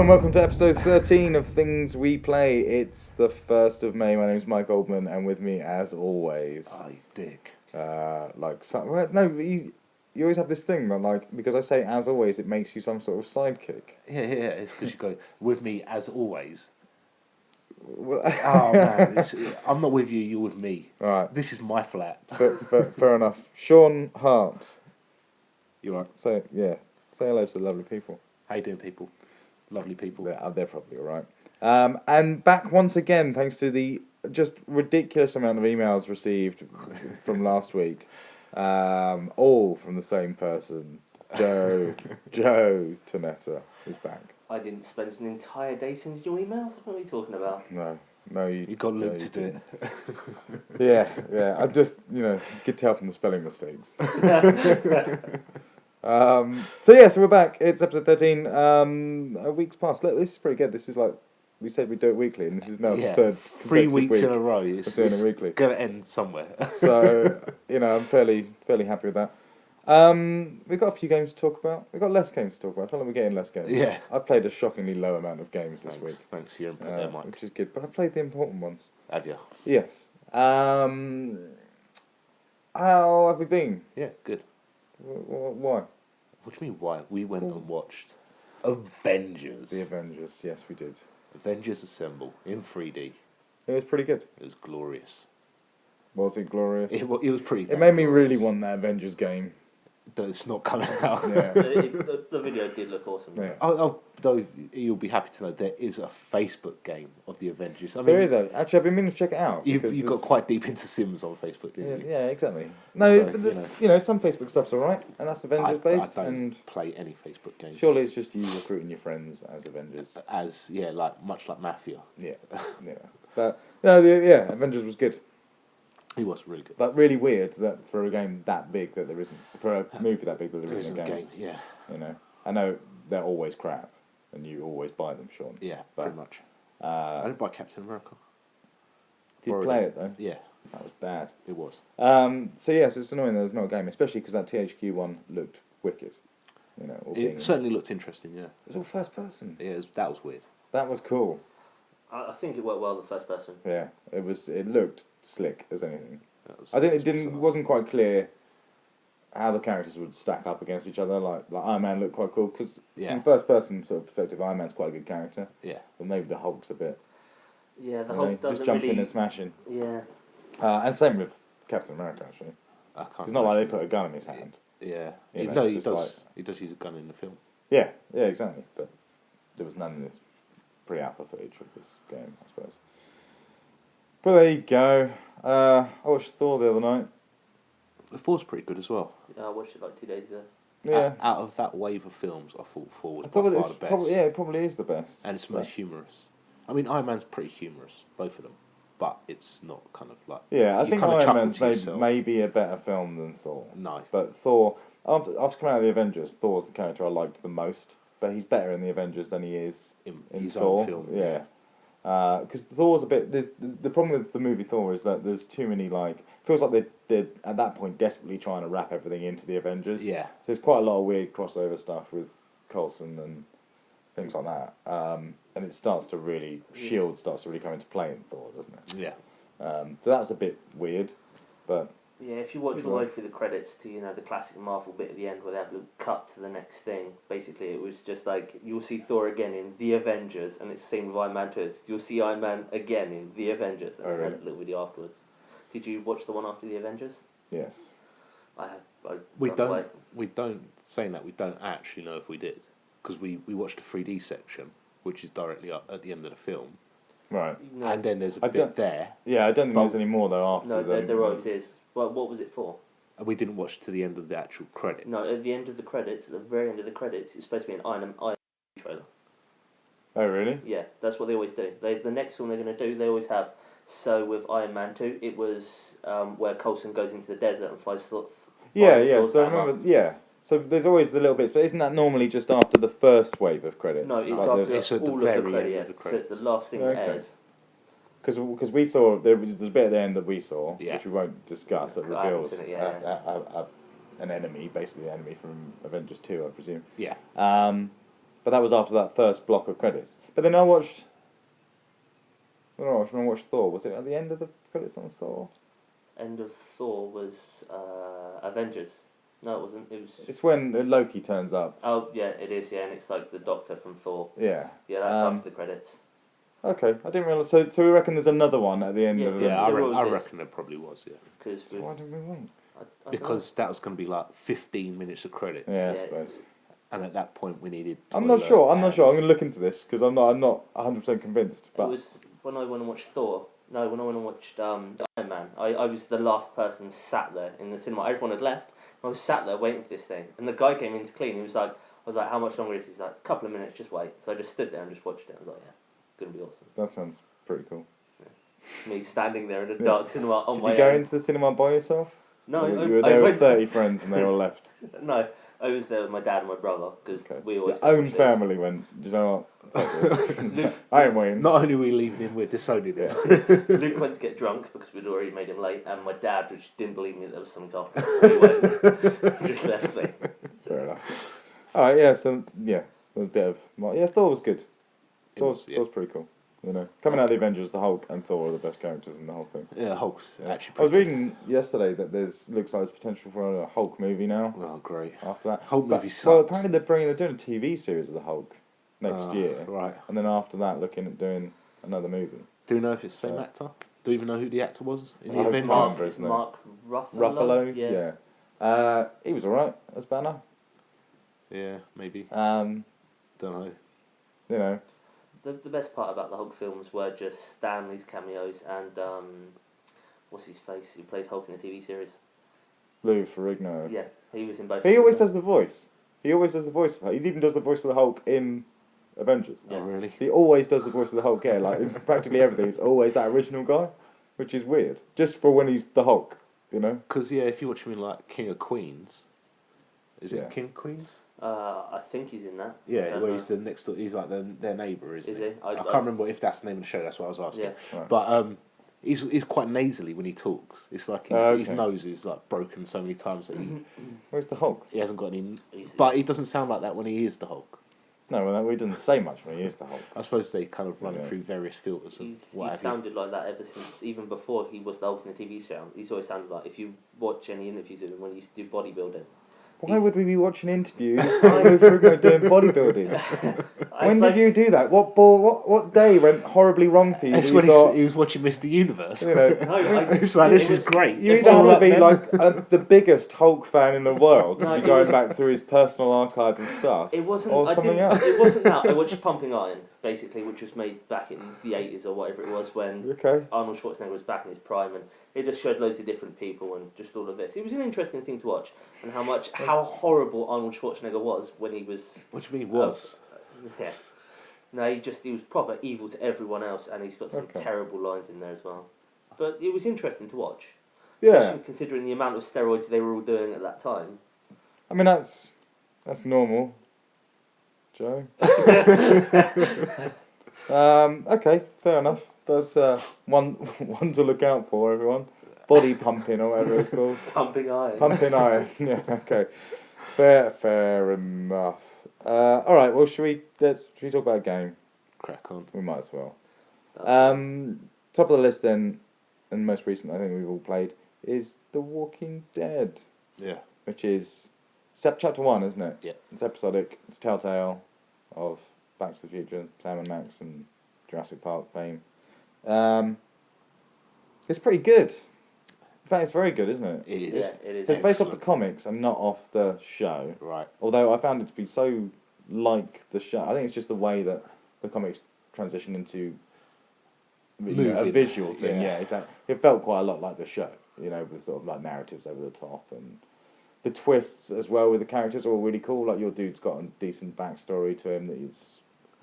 and welcome to episode 13 of Things We Play. It's the 1st of May. My name is Mike Goldman, and with me, as always... Oh, you dick. You always have this thing that, like, because I say as always, it makes you some sort of sidekick. Yeah, it's because you go, with me as always. Well, Oh, man, I'm not with you, you're with me. All right. This is my flat. Fair enough. Shaun Hart. You right? Say hello to the lovely people. How you doing, people? Lovely people. They're probably all right. And back once again, thanks to the just ridiculous amount of emails received from last week. All from the same person. Joe Tonetta is back. I didn't spend an entire day sending your emails. What are we talking about? No, you got Luke to do it. Yeah. I just, you could tell from the spelling mistakes. So we're back. It's episode 13. A week's passed. Look, this is pretty good. This is like, we said we'd do it weekly, and this is now the third 3 weeks week in a row. It's doing it weekly. Going to end somewhere. So, I'm fairly happy with that. We've got a few games to talk about. We've got less games to talk about. I feel like we're getting less games. Yeah. I've played a shockingly low amount of games this week. Thanks for your input there, Mike. Which is good, but I played the important ones. Have you? Yes. How have we been? Yeah, good. Why? What do you mean, why? We went and watched Avengers. The Avengers, yes, we did. Avengers Assemble in 3D. It was pretty good. It was glorious. Was it glorious? It was pretty. It made me really want that Avengers game. It's not coming out. Yeah. The video did look awesome. Yeah. Though you'll be happy to know there is a Facebook game of the Avengers. I mean, There is actually, I've been meaning to check it out. You've got quite deep into Sims on Facebook, didn't you? Yeah, exactly. No, So, but some Facebook stuff's alright, and that's Avengers based. I don't and play any Facebook games. surely it's just you recruiting your friends as Avengers. Much like Mafia. Yeah. But Avengers was good. He was really good. But really weird that for a game that big that there isn't, for a movie that big that there isn't a game. Yeah. I know they're always crap, and you always buy them, Shaun. Yeah, but, pretty much. I didn't buy Captain America. Did you play it though? Yeah. That was bad. It was. So it's annoying there's not a game, especially because that THQ one looked wicked. It certainly looked interesting, yeah. It was all first person. Yeah, that was weird. That was cool. I think it worked well the first person. Yeah, it was. It looked slick as anything. Was, I think it wasn't quite clear how the characters would stack up against each other. Like Iron Man looked quite cool because from first person sort of perspective, Iron Man's quite a good character. Yeah, but maybe the Hulk's a bit. Yeah, the Hulk doesn't just jumping really... and smashing. Yeah. And same with Captain America actually. It's not like they put a gun in his hand. Yeah, he does. Like, he does use a gun in the film. Yeah, exactly. But there was none in this pre-alpha footage of this game, I suppose. But there you go. I watched Thor the other night. Thor's pretty good as well. I watched it like 2 days ago. Yeah. Out of that wave of films, I thought Thor was I thought by far the best. it probably is the best. And it's most humorous. I mean, Iron Man's pretty humorous, both of them. But it's not kind of like... Yeah, I think Iron Man's maybe a better film than Thor. No. But Thor, after coming out of the Avengers, Thor's the character I liked the most. But he's better in the Avengers than he is in his Thor. own film. Yeah. Because Thor's a bit... The problem with the movie Thor is that there's too many, feels like they're at that point desperately trying to wrap everything into the Avengers. Yeah. So there's quite a lot of weird crossover stuff with Coulson and things like that. And it starts to really... S.H.I.E.L.D. starts to really come into play in Thor, doesn't it? Yeah. So that's a bit weird, but... Yeah, if you watch all the way through the credits to, the classic Marvel bit at the end where they have a cut to the next thing, basically it was just like, you'll see Thor again in The Avengers, and it's the same with Iron Man 2. You'll see Iron Man again in The Avengers, and really? there's a little video afterwards. Did you watch the one after The Avengers? Yes. I have. We don't, saying that, we don't actually know if we did, because we watched the 3D section, which is directly up at the end of the film. Right. No. And then there's a bit there. Yeah, I don't think there's any more though after. No, there always is. Well, what was it for? And we didn't watch to the end of the actual credits. No, at the end of the credits, at the very end of the credits, it's supposed to be an Iron Man trailer. Oh, really? Yeah, that's what they always do. The next film they're going to do, they always have. So with Iron Man 2, it was where Coulson goes into the desert and flies. So I remember. Yeah. So there's always the little bits, but isn't that normally just after the first wave of credits? No, it's at the all very of the credits. end of the credits. So it's the last thing that airs. Because we saw there's a bit at the end that we saw, yeah. which we won't discuss, that I haven't reveals seen it, an enemy, basically the enemy from Avengers 2, I presume. Yeah. But that was after that first block of credits. But then I watched Thor. Was it at the end of the credits on Thor? End of Thor was Avengers. No, it wasn't. It was. It's when Loki turns up. Oh yeah, it is. Yeah, and it's like the Doctor from Thor. Yeah. Yeah, that's after the credits. Okay, I didn't realise. So we reckon there's another one at the end of the... Yeah, I There always is. reckon there probably was, yeah. Because So why didn't we wait? Because that was going to be like 15 minutes of credits. Yeah, I Yeah. suppose. And at that point we needed... I'm not sure. I'm going to look into this because I'm not 100% convinced. But it was when I went and watched Thor. No, when I went and watched Iron Man. I was the last person sat there in the cinema. Everyone had left. I was sat there waiting for this thing, and the guy came in to clean. He was like, I was like, how much longer is this? He's like, a couple of minutes, just wait. So I just stood there and just watched it. I was like, yeah, it's gonna be awesome. that sounds pretty cool. Me standing there in a dark cinema on Did my you go own. into the cinema by yourself? No, Or I you were there with went, 30 friends and they all left. No, I was there with my dad and my brother because Okay. we always Your own watch this. family went. Do you know what? Luke, I ain't waiting. Not only are we leaving him, we're disowning him. Luke went to get drunk because we'd already made him late, and my dad just didn't believe me that there was something after. So he went, just left me. Fair enough. All right, yeah. So yeah, a bit of Thor was good. Thor's pretty cool. You know, coming out of the Avengers, the Hulk and Thor are the best characters in the whole thing. Yeah, Hulk's Yeah. actually I was pretty reading yesterday that looks like there's potential for a Hulk movie now. good. Oh, great. After that, Hulk movie sucks. Well, apparently they're doing a TV series of the Hulk next year, Right. and then after that, looking at doing another movie. Do we know if it's the same actor? Do we even know who the actor was in the It's Avengers? Mark. isn't it? Mark Ruffalo. Yeah. He was alright as Banner. Yeah, maybe. Um, Don't know. you know, The best part about the Hulk films were just Stanley's cameos and what's his face? Who played Hulk in the TV series? Lou Ferrigno. Yeah, he was in both. He always does the voice. He always does the voice of Hulk. He even does the voice of the Hulk in Avengers. Yeah. Oh, really? He always does the voice of the Hulk, yeah. Like, in practically everything, it's always that original guy, which is weird. Just for when he's the Hulk, you know? Because, yeah, if you watch him in, like, King of Queens... Is Yeah. it King of Queens? I think he's in that. Yeah, I don't where know. he's the next door... He's, like, their neighbour, isn't Is he? he? I can't remember if that's the name of the show, that's what I was asking. Yeah. Right. But, he's quite nasally when he talks. It's like his nose is, like, broken so many times that Where's the Hulk? he hasn't got any... He's- But he doesn't sound like that when he is the Hulk. No, well, he doesn't say much when he is the Hulk. I suppose they kind of run it Yeah. through various filters and He what have you. sounded like that ever since, even before he was the Hulk in the TV show. He's always sounded like, if you watch any interviews with him when he used to do bodybuilding. Why would we be watching interviews if we're going doing bodybuilding? When did you do that? What day went horribly wrong for you? It's that when you thought, he was watching Mr. Universe. you know, No, It's like, this is great. you If either all have to that be men- like the biggest Hulk fan in the world, No, to be it going was- back through his personal archive and stuff, It wasn't. or I something didn't, else. It wasn't that. I watched Pumping Iron, basically, which was made back in the 80s or whatever it was when Okay. Arnold Schwarzenegger was back in his prime, and it just showed loads of different people and just all of this. It was an interesting thing to watch, and how horrible Arnold Schwarzenegger was when he was. What do you mean was? Yeah. No, he was proper evil to everyone else, and he's got some Okay. terrible lines in there as well. But it was interesting to watch, Yeah. especially considering the amount of steroids they were all doing at that time. I mean, that's normal, Joe. Okay, fair enough. That's one to look out for, everyone. Body pumping or whatever it's called. Pumping Iron. Pumping iron. Yeah. Okay. Fair enough. All right. Well, should we talk about a game? Crack on. We might as well. Top of the list then, and most recent I think we've all played is The Walking Dead, Yeah. which is chapter 1, isn't it? Yeah. It's episodic. It's Telltale of Back to the Future, Sam and Max, and Jurassic Park fame. It's pretty good. In fact, it's very good, isn't it? It is. Yeah, it is. It's based off the Excellent. comics and not off the show. Right. Although I found it to be so like the show. I think it's just the way that the comics transition into a Moving. visual thing. Yeah. Yeah, it's like, it felt quite a lot like the show. You know, with sort of like narratives over the top and the twists as well with the characters are all really cool. Like your dude's got a decent backstory to him that is,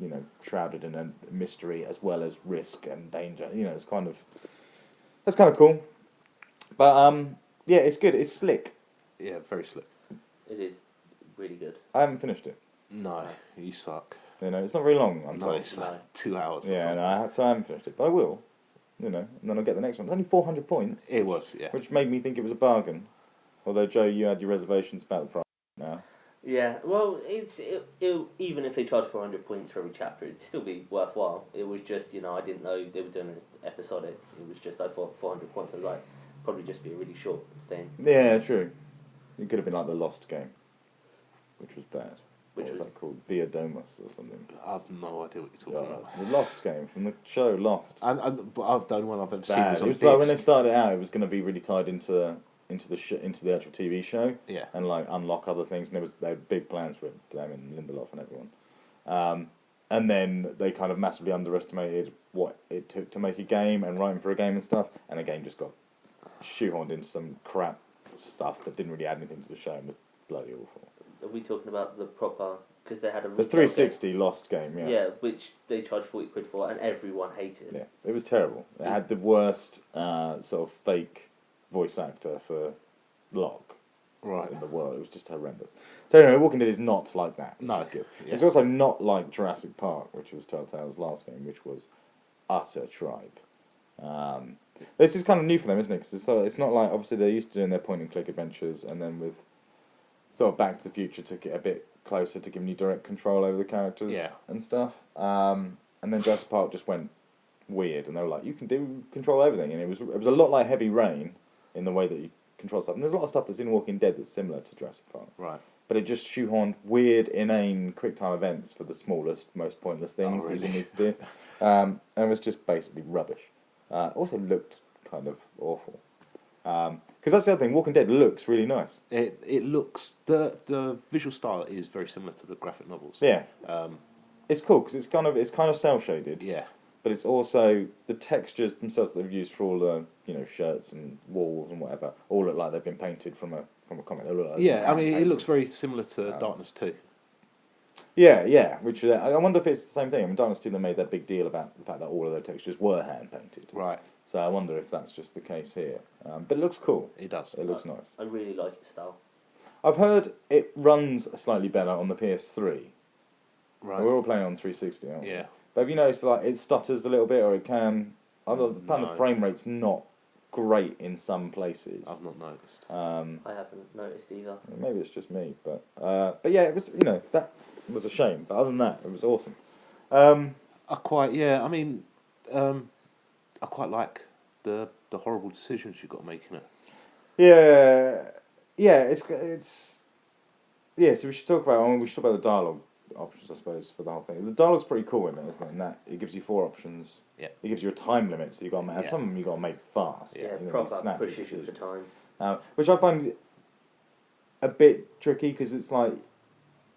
you know, shrouded in a mystery as well as risk and danger. You know, that's kind of cool. But yeah, it's good. It's slick. Yeah, very slick. It is really good. I haven't finished it. No, you suck. You know, it's not very long. I'm No, told. it's like 2 hours or Yeah, something. no, so I haven't finished it, but I will. You know, and then I'll get the next one. It's only 400 points, It was, yeah. which made me think it was a bargain. Although Joe, you had your reservations about the price now. Yeah, well, even if they charged 400 points for every chapter, it'd still be worthwhile. It was just, I didn't know they were doing it episodic. It was just, I thought 400 points, I was like, probably just be a really short thing. Yeah, true. It could have been like the Lost game, which was bad. Which What was was that called? Via Domus or something. I've no idea what you're talking about. The Lost game from the show Lost. But I've done one I've ever seen. Bad. Was It on was like when they disc. started out, it was going to be really tied into the actual TV show. Yeah. And like unlock other things, and they had big plans for it, them and Lindelof and everyone. And then they kind of massively underestimated what it took to make a game and writing for a game and stuff, and the game just got shoehorned into some crap stuff that didn't really add anything to the show and was bloody awful. Are we talking about the proper, because they had a The retail 360 Lost game, yeah. Yeah, which they charged 40 quid for, and everyone hated. Yeah, it was terrible. It had the worst sort of fake voice actor for Locke in the world. It was just horrendous. So anyway, Walking Dead is not like that. Which No. is good. Yeah. It's also not like Jurassic Park, which was Telltale's last game, which was utter tripe. This is kind of new for them, isn't it? Because it's not like, obviously they're used to doing their point-and-click adventures, and then with sort of Back to the Future took it a bit closer to giving you direct control over the characters and stuff. And then Jurassic Park just went weird, and they were like, you can control everything, and it was a lot like Heavy Rain in the way that you control stuff. And there's a lot of stuff that's in Walking Dead that's similar to Jurassic Park. Right. But it just shoehorned weird, inane, quick-time events for the smallest, most pointless things that you need to do. And it was just basically rubbish. Also looked kind of awful. Because that's the other thing, Walking Dead looks really nice. It looks the visual style is very similar to the graphic novels. Yeah. It's cool because it's kind of cel shaded. Yeah. But it's also the textures themselves that they've used for all the shirts and walls and whatever all look like they've been painted from a comic. They look like Yeah, I mean it looks very similar to Darkness 2. Yeah. Which I wonder if it's the same thing. I mean, Darkness 2 they made that big deal about the fact that all of their textures were hand painted. Right. So I wonder if that's just the case here. But it looks cool. It does. It looks nice. I really like its style. I've heard it runs slightly better on the PS3. Right. We're all playing on 360, aren't we? Yeah. But have you noticed like it stutters a little bit, or it can? I've found the frame rate's not great in some places. I've not noticed. I haven't noticed either. Maybe it's just me, but yeah, it was that was a shame. But other than that, it was awesome. I quite like the horrible decisions you've got to make in it. Yeah, it's yeah. So we should talk about the dialogue options, I suppose, for the whole thing. The dialogue's pretty cool in it, isn't it? And that it gives you 4 options. Yeah. It gives you a time limit, so you got to make. And some of them you got to make fast. Yeah, these proper snappy pushes you for decisions. time. Which I find a bit tricky because it's like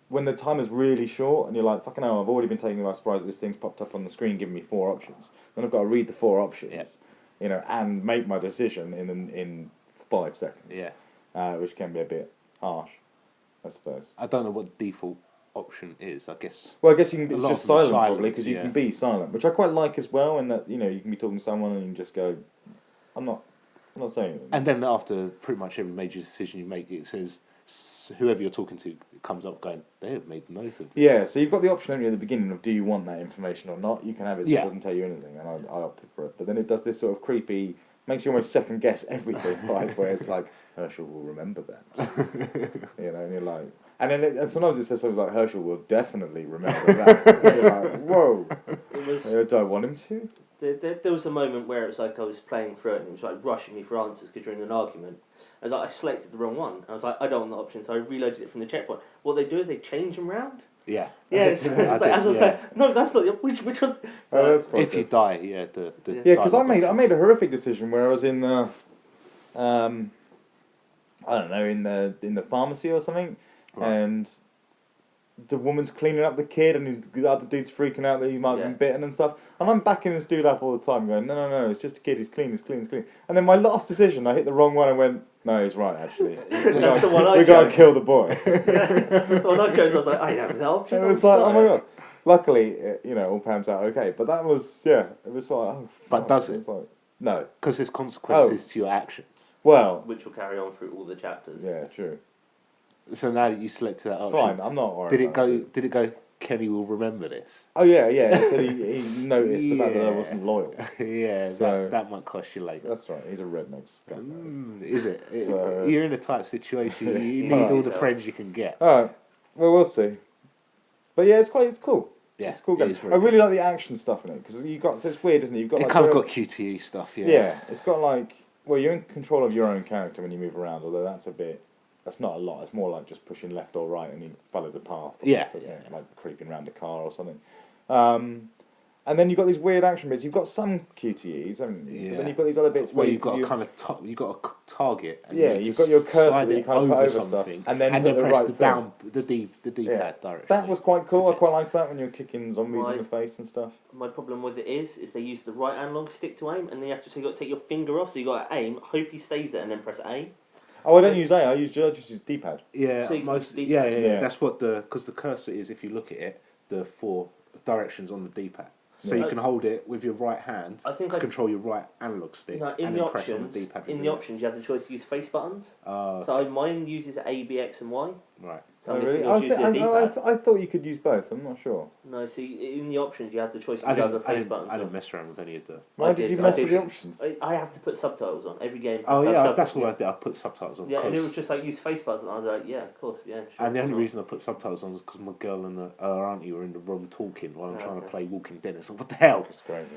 when the time is really short and you're like, fucking hell, I've already been taken by surprise that this thing's popped up on the screen giving me 4 options. Then I've got to read the 4 options, and make my decision in 5 seconds. Yeah. Which can be a bit harsh, I suppose. I don't know what the default option is. I guess. Well, I guess you can. It's A lot just of them are silent, probably, because silence, you can be silent, which I quite like as well. And that you can be talking to someone and you can just go, I'm not saying anything. And then after pretty much every major decision you make, it says whoever you're talking to comes up going, they have made note of this. Yeah, so you've got the option only at the beginning of do you want that information or not. You can have it so it Yeah. doesn't tell you anything, and I opted for it. But then it does this sort of creepy, makes you almost second guess everything, right? Where it's like, Herschel will remember that. And you're like, and then and sometimes it says something like, Herschel will definitely remember that. And you're like, whoa. It was. Do I want him to? There was a moment where it was like I was playing through it and it was like rushing me for answers because you're in an argument. I was like, I selected the wrong one. I was like, I don't want the option, so I reloaded it from the checkpoint. What they do is they change them round. Yeah. Yeah, it's like as a player, no, that's not which one. That's quite If you good. die, yeah, the Yeah, because I dialogue made a options. horrific decision where I was in the, I don't know, in the pharmacy or something, Right. and the woman's cleaning up the kid, and the other dude's freaking out that he might have been Yeah. bitten and stuff, and I'm backing this dude up all the time, going, no, it's just a kid, he's clean. And then my last decision, I hit the wrong one and went, no, he's right, actually. That's the one I We gotta chose. kill the boy. That's the one I chose. I was like, I have the option. And it was like, oh my god. Luckily, it all pans out okay, but that was, it was like, oh, But fuck. does it? was like, no. Because there's consequences to your actions. Well, Which will carry on through all the chapters. yeah, true. So now that you selected that It's option, fine, I'm not worried did it about go? Did it go? Kenny will remember this. Oh yeah. He said he noticed the fact that I Yeah. wasn't loyal. Yeah, So- that might cost you later. That's right. He's a redneck scumbag. Is it? So- You're in a tight situation. You need Yeah. all the friends you can get. All right. Well, we'll see. But yeah, it's cool. Yeah, It's cool it game. is very I really like the action stuff in it because so it's weird, isn't it? You've got It like kind of your got QTE stuff, yeah. Yeah, it's got like, well, you're in control of your own character when you move around, although that's not a lot. It's more like just pushing left or right and he follows a path. Yeah, Doesn't it? yeah. Like creeping around a car or something. And then you've got these weird action bits. You've got some QTEs, haven't you? Yeah. But then you've got these other bits Where where you've got a kind of you've got a target. And Yeah, you need you've to got your cursor slide that you it kind of put over stuff, something, and then hit the press right the thing. down the D-pad direction. That was quite cool. I quite liked that when you're kicking zombies in the face and stuff. My problem with it is they use the right analog stick to aim, and then you have to take your finger off, so you got to aim, hope he stays there, and then press A. Oh, I don't use A. I just use D-pad. Yeah, So you can use D-pad. yeah. That's what because the cursor is. If you look at it, the 4 directions on the D-pad. So you can hold it with your right hand to control your right analog stick and then press on the D-pad. In the options, you have the choice to use face buttons. So mine uses A, B, X, and Y. Right. So really? I thought you could use both. I'm not sure. No, see, in the options, you have the choice to I have the face buttons. didn't mess around with any of the. Why did you mess with the options? I have to put subtitles on every game. Oh yeah, that's what I did. I put subtitles on. Yeah, and it was just like use face buttons, and I was like, yeah, of course, yeah. Sure, and the only reason I put subtitles on was because my girl and her auntie were in the room talking while I'm trying to play Walking Dead. So what the hell? It's crazy.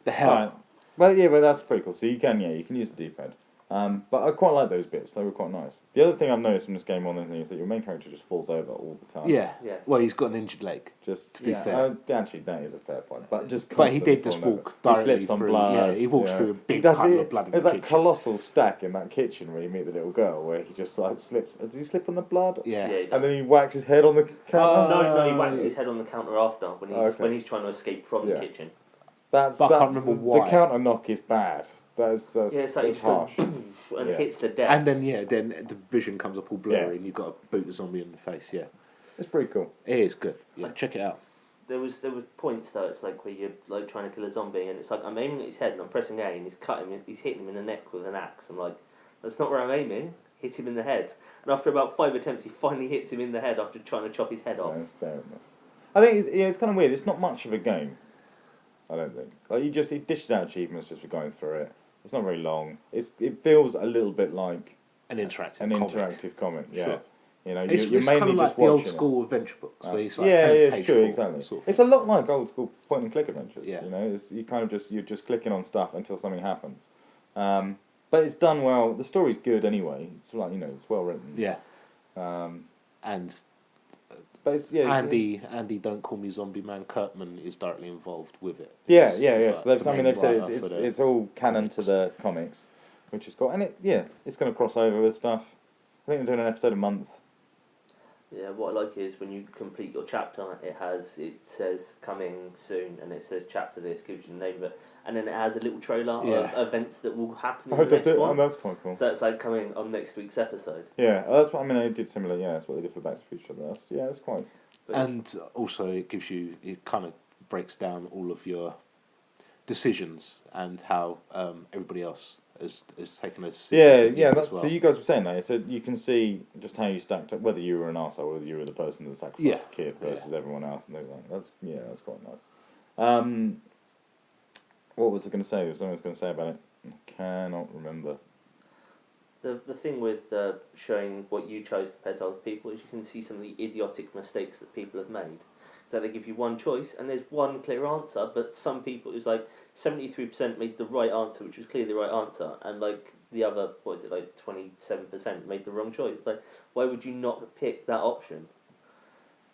The hell? Right. Well, yeah, but that's pretty cool. So you can use the D-pad. But I quite like those bits. They were quite nice. The other thing I've noticed from this game more than anything is that your main character just falls over all the time. Yeah. Yeah. Well, he's got an injured leg. Just to be fair. Actually, that is a fair point. But just But he did constantly just falling walk over. directly He slips on through. blood. Yeah, he walks through a big Does puddle he- of blood in There's the that kitchen. colossal stack in that kitchen where you meet the little girl, where he just like slips. Does he slip on the blood? Yeah. Yeah, And then he whacks his head on the counter. no, he whacks his head on the counter after when he's trying to escape from the Yeah. kitchen. But I can't remember why. The counter knock is bad. That's It's like that's harsh. and Yeah. hits the deck. And then the vision comes up all blurry, Yeah. and you've got to boot the zombie in the face. Yeah, It's pretty cool. it is good. Yeah, check it out. There was points though. It's like where you're like trying to kill a zombie, and it's like I'm aiming at his head and I'm pressing A, and he's hitting him in the neck with an axe. I'm like, that's not where I'm aiming. Hit him in the head. And after about 5 attempts, he finally hits him in the head after trying to chop his head off. No, fair enough. I think it's kind of weird. It's not much of a game. I don't think. Like he dishes out achievements just for going through it. It's not very long. It feels a little bit like An interactive comic. Yeah. Sure. You know, It's you're mainly kind of like just the old watching school adventure books where it's like yeah, turns it's page true, full, exactly. sort of It's thing. a lot like old school point and click adventures. Yeah. You know, you're just clicking on stuff until something happens. But it's done well. The story's good anyway. It's like it's well written. Yeah. And But it's Andy, don't call me Zombie Man. Kurtman is directly involved with it. Yeah. He's So like they've said writer for the it's all canon comics. to the comics, which is cool. And it's going to cross over with stuff. I think they're doing an episode a month. Yeah, what I like is when you complete your chapter, it says coming soon, and it says chapter this, gives you the name of it, and then it has a little trailer of events that will happen in the next one. Oh, that's quite cool. So it's like coming on next week's episode. Yeah, that's what I mean. They did similar. Yeah, that's what they did for Back to the Future. That's quite. And also, it kind of breaks down all of your decisions and how everybody else has taken those decisions. Yeah. as well. So you guys were saying that, so you can see just how you stacked up, whether you were an arsehole, whether you were the person that sacrificed the kid versus everyone else, and things like that. That's quite nice. What was I going to say? There was something I was going to say about it. I cannot remember. The thing with showing what you chose compared to other people is you can see some of the idiotic mistakes that people have made. So they give you one choice and there's one clear answer, but some people, it was like 73% made the right answer, which was clearly the right answer, and like the other, 27% made the wrong choice. It's like, why would you not pick that option?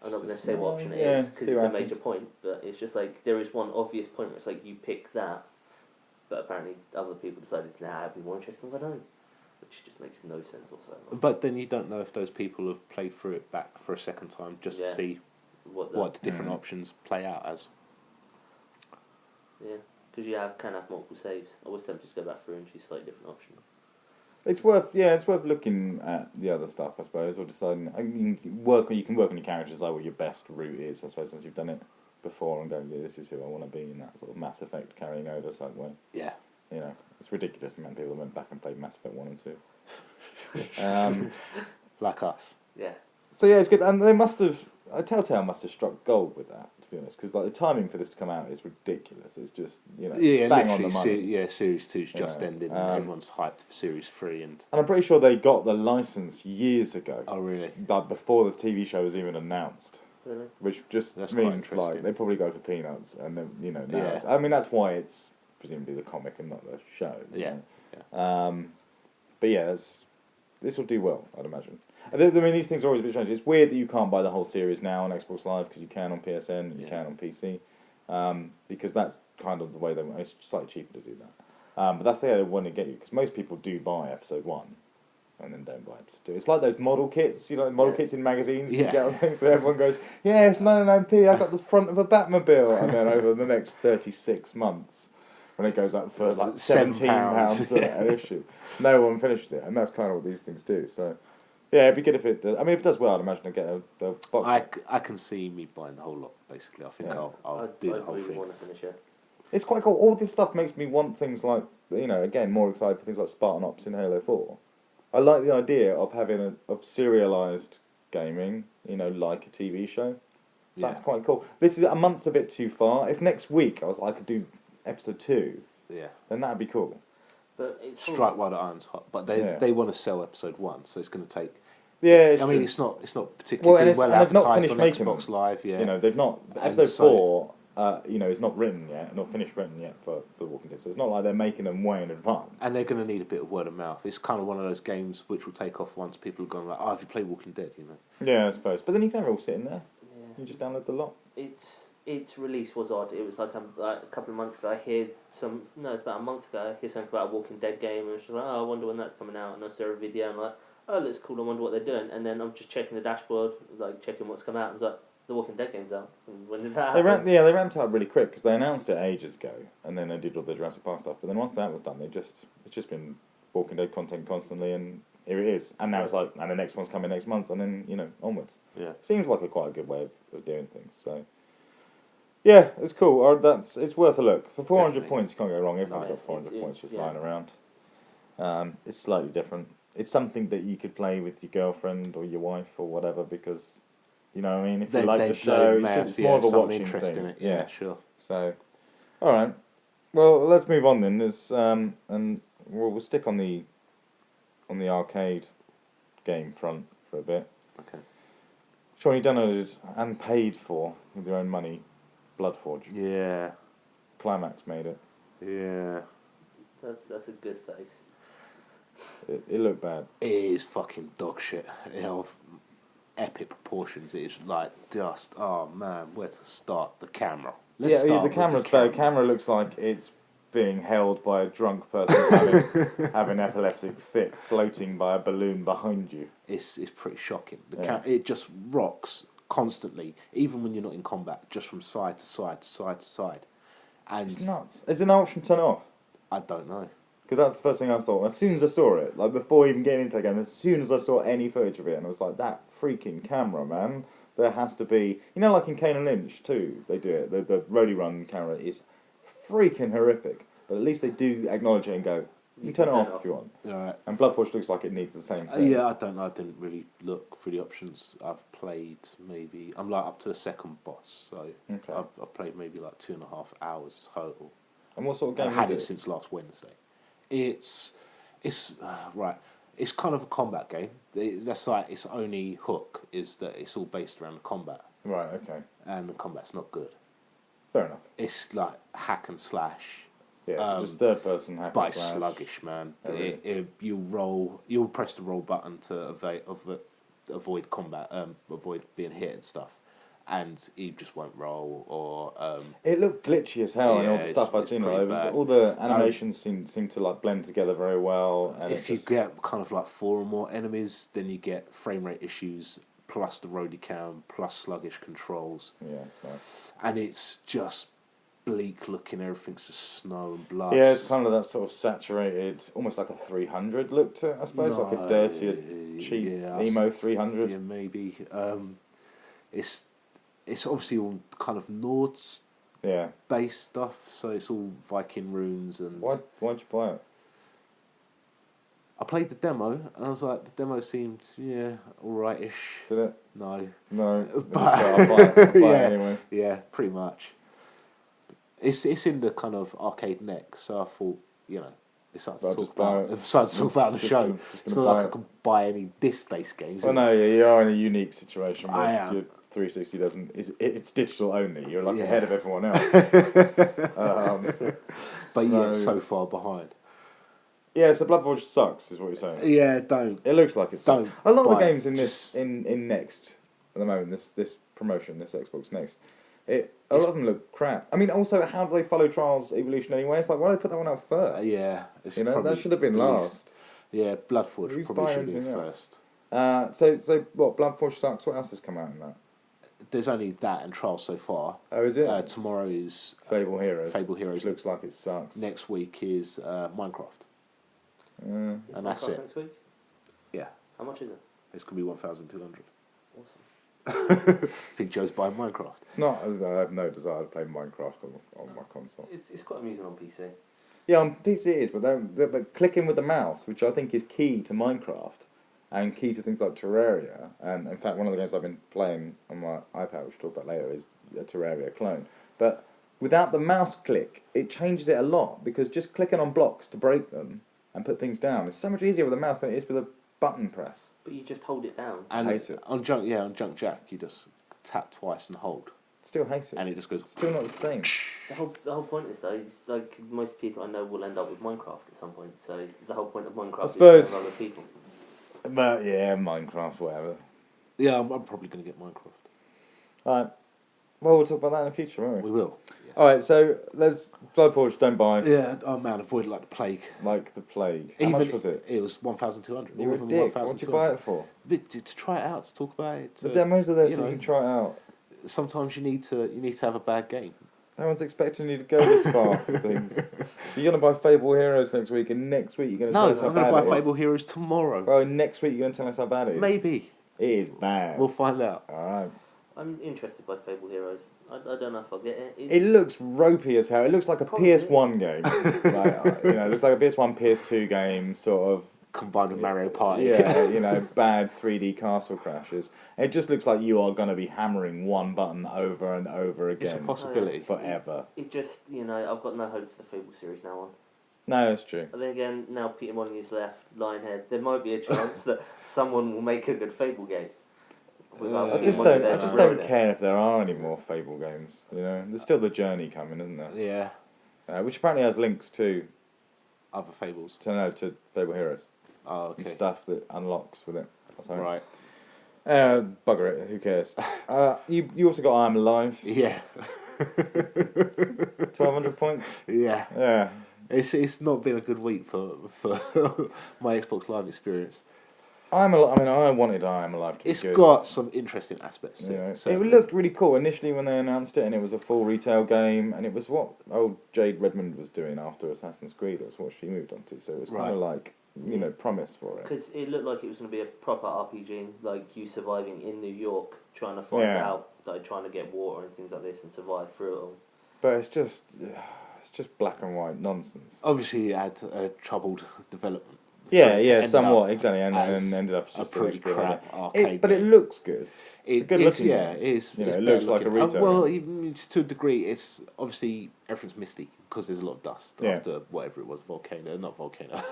I'm not going to say what option it is because it's a major point, but it's just like there is one obvious point where it's like you pick that, but apparently other people decided, nah, it'd be more interesting if I don't. Which just makes no sense whatsoever. But then you don't know if those people have played through it back for a second time just to see what the different options play out as. Yeah, because you can have multiple saves. I was tempted to go back through and choose slightly different options. It's worth looking at the other stuff, I suppose, or deciding. I mean, you can work on your characters, like what your best route is, I suppose, once you've done it before and go, this is who I want to be in that sort of Mass Effect carrying over type way. Yeah. It's ridiculous the amount of people that went back and played Mass Effect 1 and 2. Like us. Yeah. So yeah, it's good, and they must have. Telltale must have struck gold with that. To be honest, because like the timing for this to come out is ridiculous. It's just yeah, bang on the money. Series 2's just ended, and everyone's hyped for Series 3, and I'm pretty sure they got the license years ago. Oh really? Like before the TV show was even announced. Really? Which just That's means like they probably go for peanuts, and then now I mean that's why it's presumably the comic and not the show. Yeah. But yeah, this will do well, I'd imagine. I mean, these things are always a bit strange. It's weird that you can't buy the whole series now on Xbox Live because you can on PSN and you can on PC, because that's kind of the way it's slightly cheaper to do that. But that's the way they want to get you, because most people do buy episode 1 and then don't buy episode 2. It's like those model kits, kits in magazines you get on things where everyone goes, yeah, it's 99p, I got the front of a Batmobile, and then over the next 36 months, when it goes up for like £17 an issue, no one finishes it, and that's kind of what these things do. So, yeah, it'd be good if it does. I mean, if it does well, I'd imagine I'd get a box. I can see me buying the whole lot, basically. I think I'll do the whole thing. Want to finish it. It's quite cool. All this stuff makes me want things like, again, more excited for things like Spartan Ops in Halo 4. I like the idea of having of serialized gaming, like a TV show. That's quite cool. This is a month's a bit too far. If next week I could do episode 2, then that'd be cool. But it's strike while the iron's hot. But they want to sell episode 1, so it's going to take. Yeah, I mean, it's not particularly well advertised on Xbox Live. Yeah, they've not. Episode 4. It's not written yet, not finished written yet for The Walking Dead, so it's not like they're making them way in advance. And they're going to need a bit of word of mouth. It's kind of one of those games which will take off once people have gone like, have you played Walking Dead, Yeah, I suppose. But then you can never all sit in there. Yeah. You just download the lot. Its release was odd. It was like a couple of months ago, it's about a month ago, I hear something about a Walking Dead game, and I was like, I wonder when that's coming out, and I saw a video, and I'm like, oh, that's cool, I wonder what they're doing, and then I'm just checking the dashboard, like checking what's come out, and I was like, the Walking Dead game's out. And when did that happen? They ramped up really quick, because they announced it ages ago, and then they did all the Jurassic Park stuff, but then once that was done, it's just been Walking Dead content constantly, and here it is. And now it's like, and the next one's coming next month, and then, onwards. Yeah. Seems like quite a good way of doing things, so. Yeah, it's cool. It's worth a look. For 400 Definitely. points, you can't go wrong. Everyone's got 400 points just lying around. It's slightly different. It's something that you could play with your girlfriend or your wife or whatever, because, you know what I mean? If you like the show, it's more of a watching thing. In it. Yeah, sure. So, all right. Well, let's move on then. And we'll stick on the arcade game front for a bit. Okay. Shaun, you downloaded and paid for with your own money Bloodforge. Yeah. Climax made it. Yeah. That's a good face. It looked bad. It is fucking dog shit. Of epic proportions. It is like just, oh man, where to start? The camera. The camera's bad. The camera looks like it's being held by a drunk person having an epileptic fit, floating by a balloon behind you. It's pretty shocking. It just rocks constantly, even when you're not in combat, just from side to side to side to side. And it's nuts. Is there no option to turn it off? I don't know. Because that's the first thing I thought. As soon as I saw it, like before even getting into the game, as soon as I saw any footage of it, and I was like, that freaking camera, man. There has to be, like in Kane and Lynch too, they do it. The roadie run camera is freaking horrific, but at least they do acknowledge it and go, you can turn it off if you want. Right. And Bloodforge looks like it needs the same thing. I don't know. I didn't really look through the options. I've played I'm like up to the second boss, so okay. I've played maybe like 2.5 hours total. And what sort of game is it? I had it since last Wednesday. It's right. It's kind of a combat game. That's like its only hook is that it's all based around the combat. Right. Okay. And the combat's not good. Fair enough. It's like hack and slash. Yeah, just third person hack and slash. But it's sluggish, man. Oh, really? You'll press the roll button to avoid combat, avoid being hit and stuff, and you just won't roll or. It looked glitchy as hell, and all the stuff I've seen. All the animations seem to like blend together very well. And if you get kind of like 4 or more enemies, then you get frame rate issues. Plus the roadie cam, plus sluggish controls. Yeah, it's nice. And it's just bleak looking, everything's just snow and blood. Yeah, it's kind of that sort of saturated, almost like a 300 look to it, I suppose, like a dirtier, cheap emo 300. Yeah, maybe. It's obviously all kind of Nords based stuff, so it's all Viking runes and... Why'd you buy it? I played the demo, and I was like, the demo seemed, alright-ish. Did it? No. But I'll buy it anyway. Yeah, pretty much. It's in the kind of arcade neck, so I thought, it's something to talk about. It's something to talk about on the show. It's not like I can buy any disc-based games. Well, no, you are in a unique situation where I am. your 360 doesn't. It's digital only. You're like ahead of everyone else. But so far behind. Yeah, so Blood Forge sucks, is what you're saying. Yeah, don't. It looks like it sucks. Don't. A lot of the games in this in Next at the moment, this promotion, this Xbox Next, a lot of them look crap. I mean, also, how do they follow Trials Evolution anyway? It's like, why do they put that one out first? Yeah, that should have been last. Yeah, Blood Forge probably should have been first. So what? Blood Forge sucks. What else has come out in that? There's only that and Trials so far. Oh, is it? Tomorrow is Fable Heroes. Fable Heroes. Which looks like it sucks. Next week is Minecraft. And that's it. Next week? Yeah. How much is it? It's going to be 1,200. Awesome. I think Joe's buying Minecraft. It's not. I have no desire to play Minecraft on my console. It's quite amusing on PC. Yeah, on PC it is, but the clicking with the mouse, which I think is key to Minecraft, and key to things like Terraria, and in fact one of the games I've been playing on my iPad, which we'll talk about later, is a Terraria clone. But without the mouse click, it changes it a lot, because just clicking on blocks to break them and put things down is so much easier with a mouse than it is with a button press. But you just hold it down. I hate it. On Junk Jack, you just tap twice and hold. Still hate it. And it just goes... Still not the same. The whole point is, though, it's like most people I know will end up with Minecraft at some point, so the whole point of Minecraft is with other people. But yeah, Minecraft, whatever. Yeah, I'm probably going to get Minecraft. Alright. Well, we'll talk about that in the future, won't we? We will. Yes. Alright, so there's Bloodforge, don't buy. Yeah, oh man, avoid it like the plague. Like the plague. How much was it? It was 1,200. You were a dick. What did you buy it for? To try it out, to talk about it. The demos are there so you can try it out. Sometimes you need to have a bad game. No one's expecting you to go this far for things. You're going to buy Fable Heroes next week, and next week you're going to tell us how bad it is. No, I'm going to buy Fable Heroes tomorrow. Well, next week you're going to tell us how bad it is. Maybe. It is bad. We'll find out. Alright. I'm interested by Fable Heroes. I don't know if I'll get it. It looks ropey as hell. It looks like a PS1 game. It looks like a PS1, PS2 game, sort of. Combined with Mario Party. Yeah, bad 3D castle crashes. It just looks like you are going to be hammering one button over and over again. It's a possibility. Forever. It just, I've got no hope for the Fable series now on. No, that's true. And then again, now Peter Molyneux's left, Lionhead, there might be a chance that someone will make a good Fable game. I just don't care if there are any more Fable games. There's still the Journey coming, isn't there? Yeah. Which apparently has links to other Fables. To Fable Heroes. Oh, okay. And stuff that unlocks with it. Right. Bugger it. Who cares? You also got I Am Alive. Yeah. 1,200 points. Yeah. Yeah. It's not been a good week for my Xbox Live experience. I wanted I Am Alive to be good. It's got some interesting aspects to it. It looked really cool initially when they announced it, and it was a full retail game, and it was what old Jade Redmond was doing after Assassin's Creed. It was what she moved on to, so it was kind of like, promise for it. Because it looked like it was going to be a proper RPG, like you surviving in New York, trying to find out, like trying to get water and things like this and survive through it all. But it's just black and white nonsense. Obviously, it had a troubled development. Somewhat, exactly, and ended up just a pretty crap arcade but it looks good. It's a good looking game. It is. It looks like a retail well, even to a degree, it's obviously everything's misty because there's a lot of dust after whatever it was,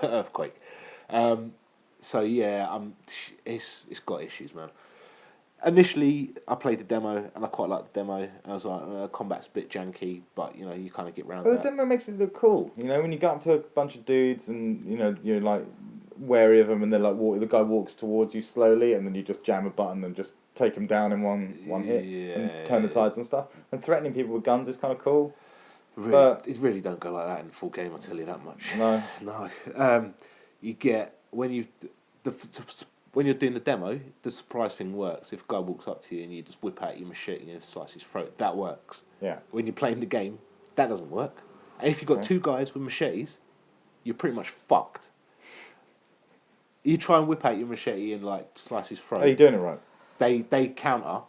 earthquake. It's got issues, man. Initially, I played the demo and I quite liked the demo. And I was like, combat's a bit janky, but you kind of get round. But the demo makes it look cool. When you go up to a bunch of dudes and you're like wary of them, and they're like the guy walks towards you slowly, and then you just jam a button and just take him down in one hit and turn the tides and stuff. And threatening people with guns is kind of cool. Really, but it really don't go like that in full game. I'll tell you that much. No. You get when you're doing the demo, the surprise thing works. If a guy walks up to you and you just whip out your machete and slice his throat, that works. Yeah. When you're playing the game, that doesn't work. And if you've got two guys with machetes, you're pretty much fucked. You try and whip out your machete and slice his throat. Are you doing it right? They counter,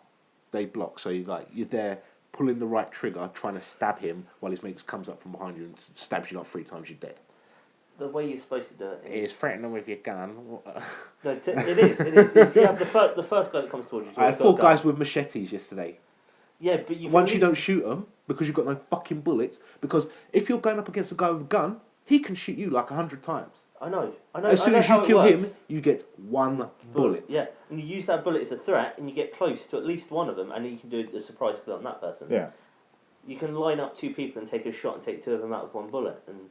they block. So you're there pulling the right trigger, trying to stab him while his mate comes up from behind you and stabs you 3 times. You're dead. The way you're supposed to do it is threaten them with your gun. No, it is. You have the first guy that comes towards you. I had 4 guys with machetes yesterday. Yeah, but once you don't shoot them because you've got no fucking bullets. Because if you're going up against a guy with a gun, he can shoot you like 100 times. I know. As soon as you kill him, you get 1 bullet. Yeah, and you use that bullet as a threat, and you get close to at least one of them, and then you can do a surprise kill on that person. Yeah. You can line up 2 people and take a shot and take 2 of them out with 1 bullet, and.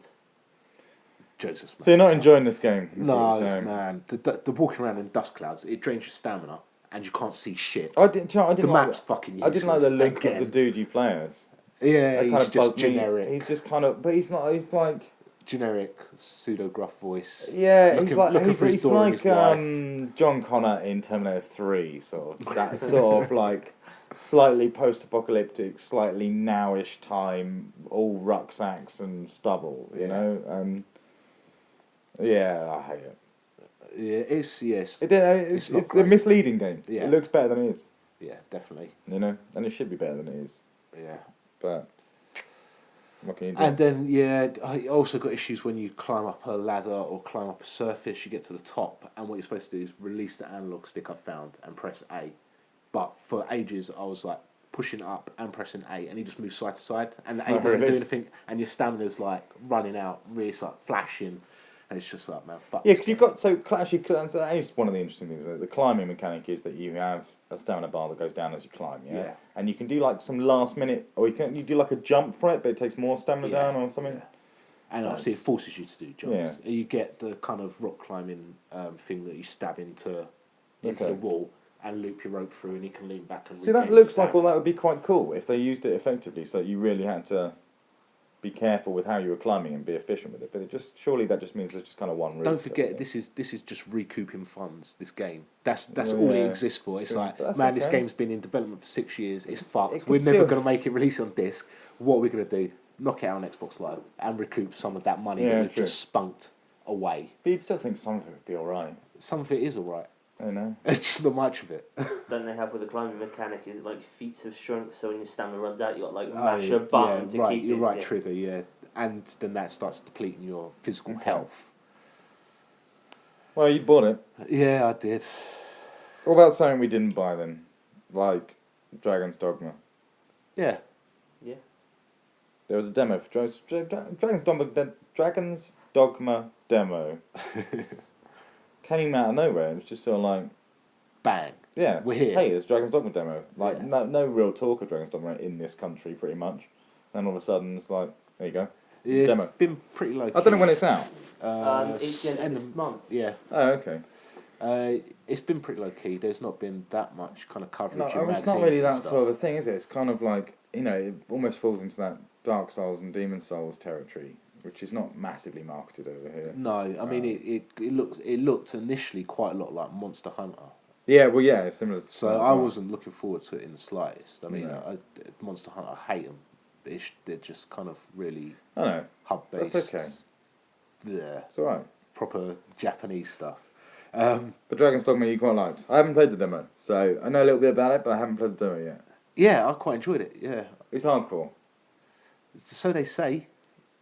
Jesus. So you're not enjoying this game? No, man. The walking around in dust clouds, it drains your stamina, and you can't see shit. I didn't the map's like fucking useless. I didn't like the look of the dude you play as. Yeah, he's just generic. He's just kind of, but he's not. He's like generic, pseudo gruff voice. Yeah, he's like John Connor in Terminator 3, sort of that sort of like slightly post-apocalyptic, slightly nowish time, all rucksacks and stubble, you know. Yeah, I hate it. Yeah, it's a misleading game. Yeah. It looks better than it is. Yeah, definitely. You know, and it should be better than it is. Yeah. But what can you do? And then, I also got issues when you climb up a ladder or climb up a surface, you get to the top, and what you're supposed to do is release the analog stick I found and press A. But for ages, I was like pushing up and pressing A, and he just moves side to side, and the A doesn't do anything, and your stamina's like running out, really, it's like flashing. And it's just like, man, fuck. Yeah, because you've got, that is one of the interesting things. The climbing mechanic is that you have a stamina bar that goes down as you climb, yeah? And you can do like some last minute, or you do like a jump for it, but it takes more stamina down or something. Yeah. And obviously it forces you to do jumps. Yeah. You get the kind of rock climbing thing that you stab into the wall and loop your rope through, and you can lean back and see, that looks like, well, that would be quite cool if they used it effectively, so you really had to be careful with how you were climbing and be efficient with it. But surely that just means there's just kind of one route. Don't forget, this is just recouping funds. This game, that's all it exists for. It's like, man, this game's been in development for 6 years. It's fucked. We're never going to make it release on disc. What are we going to do? Knock it out on Xbox Live and recoup some of that money that we've just spunked away. But you'd still think some of it would be all right. Some of it is all right. I know. It's just not much of it. Don't they have with the climbing mechanic, is it like feats of strength, so when your stamina runs out, you got like mash a button to keep your right trigger, and then that starts depleting your physical health. Well, you bought it. Yeah, I did. What about something we didn't buy then? Like Dragons Dogma. Yeah. There was a demo for Dragons Dogma demo. Came out of nowhere. It was just sort of like, bang. Yeah, we're here. Hey, there's Dragons Dogma demo. Like no real talk of Dragons Dogma in this country, pretty much. And all of a sudden, it's like, there you go. It's demo. Been pretty low. I don't know when it's out. It's the end of this month. Yeah. Oh, okay. It's been pretty low key. There's not been that much kind of coverage. No, in it's not really that stuff. sort of a thing, is it? It's kind of like, it almost falls into that Dark Souls and Demon Souls territory, which is not massively marketed over here. No, I mean it looked initially quite a lot like Monster Hunter. Yeah, well, yeah, it's similar. So I wasn't looking forward to it in the slightest. I mean, Monster Hunter, I hate them. They're just kind of really hub based. That's okay. Yeah, it's alright. Proper Japanese stuff. But Dragon's Dogma you quite liked. I haven't played the demo, so I know a little bit about it, but I haven't played the demo yet. Yeah, I quite enjoyed it. Yeah, it's hardcore. So they say.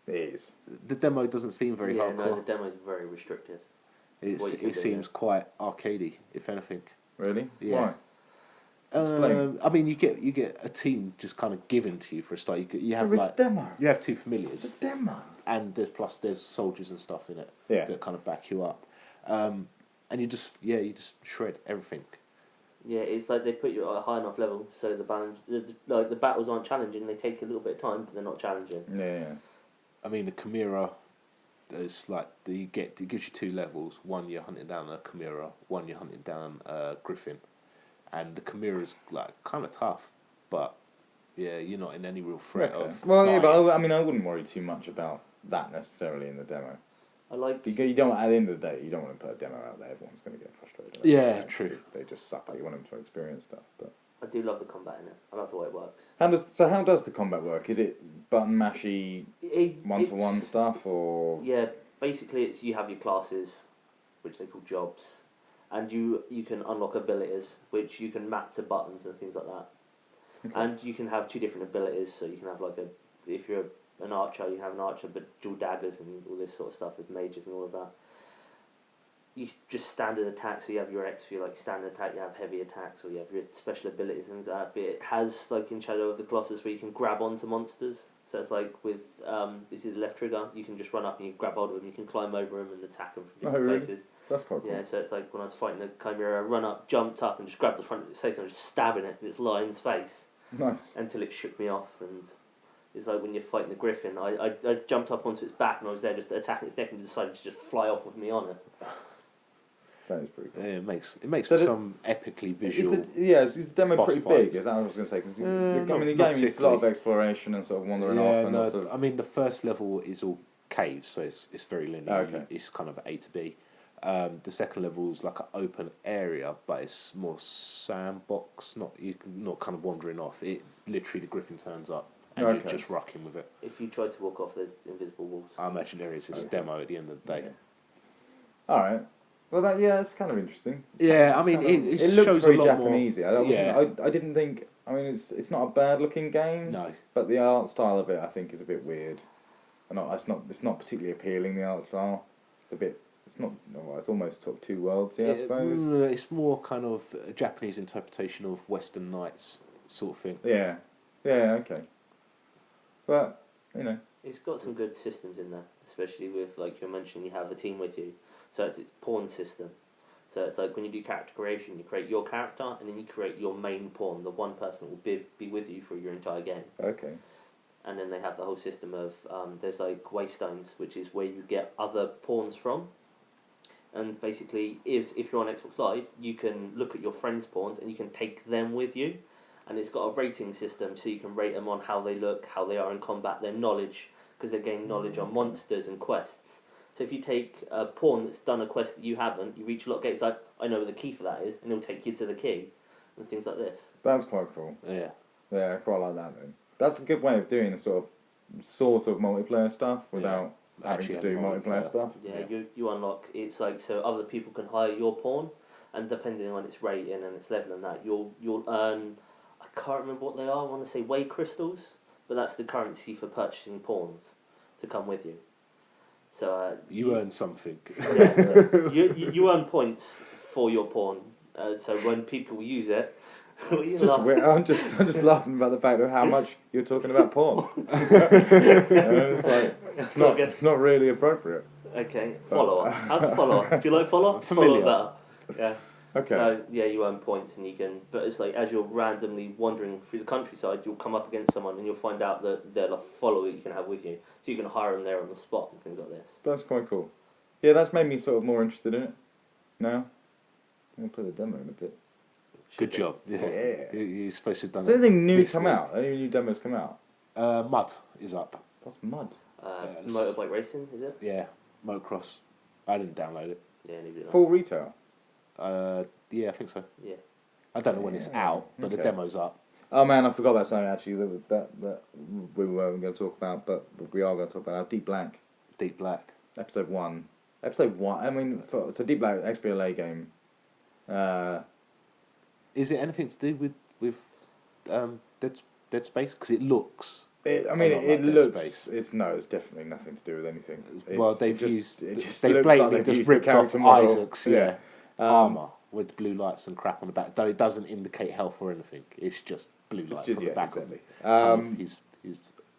It is. The demo doesn't seem very hardcore. No, the demo is very restricted. It seems quite arcadey, if anything. Really? Yeah. Why? Explain. I mean, you get a team just kind of given to you for a start. You have it's a demo. You have 2 familiars. It's a demo. And there's soldiers and stuff in it that kind of back you up. And you just shred everything. Yeah, it's like they put you at a high enough level so the balance, the battles aren't challenging. They take a little bit of time, but they're not challenging. Yeah. I mean, the Chimera, there's like it gives you 2 levels. One you're hunting down a Chimera, one you're hunting down a Griffin, and the Chimera's like kind of tough, but you're not in any real threat of. Well, dying. But I wouldn't worry too much about that necessarily in the demo. Because you don't. At the end of the day, you don't want to put a demo out there. Everyone's going to get frustrated. Yeah, true. They just suck. You want them to experience stuff, but. I do love the combat in it. I love the way it works. How does the combat work? Is it button mashy, 1-to-1 stuff, or? Yeah, basically you have your classes, which they call jobs, and you can unlock abilities, which you can map to buttons and things like that. Okay. And you can have 2 different abilities, so you can have if you're a an archer, you have an archer, but dual daggers and all this sort of stuff with mages and all of that. You just standard attack, so you have your X for your like standard attack, you have heavy attacks, or you have your special abilities and things like that. But it has, like in Shadow of the Colossus, where you can grab onto monsters. So it's like with is it the left trigger? You can just run up and you grab hold of them. You can climb over them and attack them from different places. That's quite cool. Yeah, so it's like when I was fighting the Chimera, I run up, jumped up, and just grabbed the front of its face and I was just stabbing it with its lion's face. Nice. Until it shook me off. And it's like when you're fighting the griffin, I jumped up onto its back and I was there just attacking its neck and it decided to just fly off with me on it. That is pretty cool. Yeah, it makes for some epically visual. Is the demo boss pretty fights. big? Is that what I was going to say? Because the not game is a lot of particularly. exploration and sort of wandering off. And lots of... I mean, the first level is all caves, so it's very linear. Okay. It's kind of A to B. The second level is like an open area, but it's more sandbox. Not kind of wandering off. It literally the griffin turns up and you're just rocking with it. If you try to walk off, there's invisible walls. I imagine there is. It's a demo at the end of the day. Yeah. All right. Well, it's kind of interesting. It looks shows very a lot more. Japanesey. I didn't think. I mean, it's not a bad looking game. No. But the art style of it, I think, is a bit weird. It's not particularly appealing. The art style. It's a bit. It's not. Well, it's almost sort of two worlds. I suppose. It's more kind of a Japanese interpretation of Western Knights sort of thing. Yeah. Yeah. Okay. But It's got some good systems in there, especially with, like you're mentioning, you have a team with you. So it's its pawn system. So it's like when you do character creation, you create your character and then you create your main pawn, the one person that will be with you for your entire game. Okay. And then they have the whole system of, there's like waystones, which is where you get other pawns from. And basically, if you're on Xbox Live, you can look at your friends' pawns and you can take them with you. And it's got a rating system, so you can rate them on how they look, how they are in combat, their knowledge, because they gain knowledge on monsters and quests. So if you take a pawn that's done a quest that you haven't, you reach a lot of gates, like, I know where the key for that is, and it'll take you to the key, and things like this. That's quite cool. Yeah. Yeah, I quite like that then. That's a good way of doing sort of multiplayer stuff without having to do multiplayer stuff. Yeah, you unlock, it's like, so other people can hire your pawn, and depending on its rating and its level and that, you'll earn, I can't remember what they are, I want to say way crystals, but that's the currency for purchasing pawns to come with you. So you earn something. Yeah, you earn points for your pawn. So when people use it, it's just weird. I'm just laughing about the fact of how much you're talking about porn. It's not really appropriate. Okay, follower. How's follower? Do you like follower? Familiar. Follower better. Yeah. Okay. So yeah, you earn points and you can, but it's like as you're randomly wandering through the countryside, you'll come up against someone and you'll find out that they're a follower you can have with you, so you can hire them there on the spot and things like this. That's quite cool. Yeah, that's made me sort of more interested in it. Now, I'm gonna play the demo in a bit. Good job. Yeah. You're supposed to have done Has anything new this come week. out? Any new demos come out? Mud is up. What's mud? Motorbike racing, is it? Yeah, motocross. I didn't download it. Yeah, neither did I. Full retail. Yeah, I think so. Yeah. I don't know when it's out, but the demo's up. Oh man, I forgot about something actually that we weren't going to talk about, but we are going to talk about Deep Black. Deep Black. Episode 1. I mean, it's a Deep Black XBLA game. Is it anything to do with Dead Space? Because it looks. It looks. It's definitely nothing to do with anything. They looks blatantly like just used ripped the off character model. Isaac's armour with blue lights and crap on the back, though it doesn't indicate health or anything. It's just blue lights on the back exactly. of his.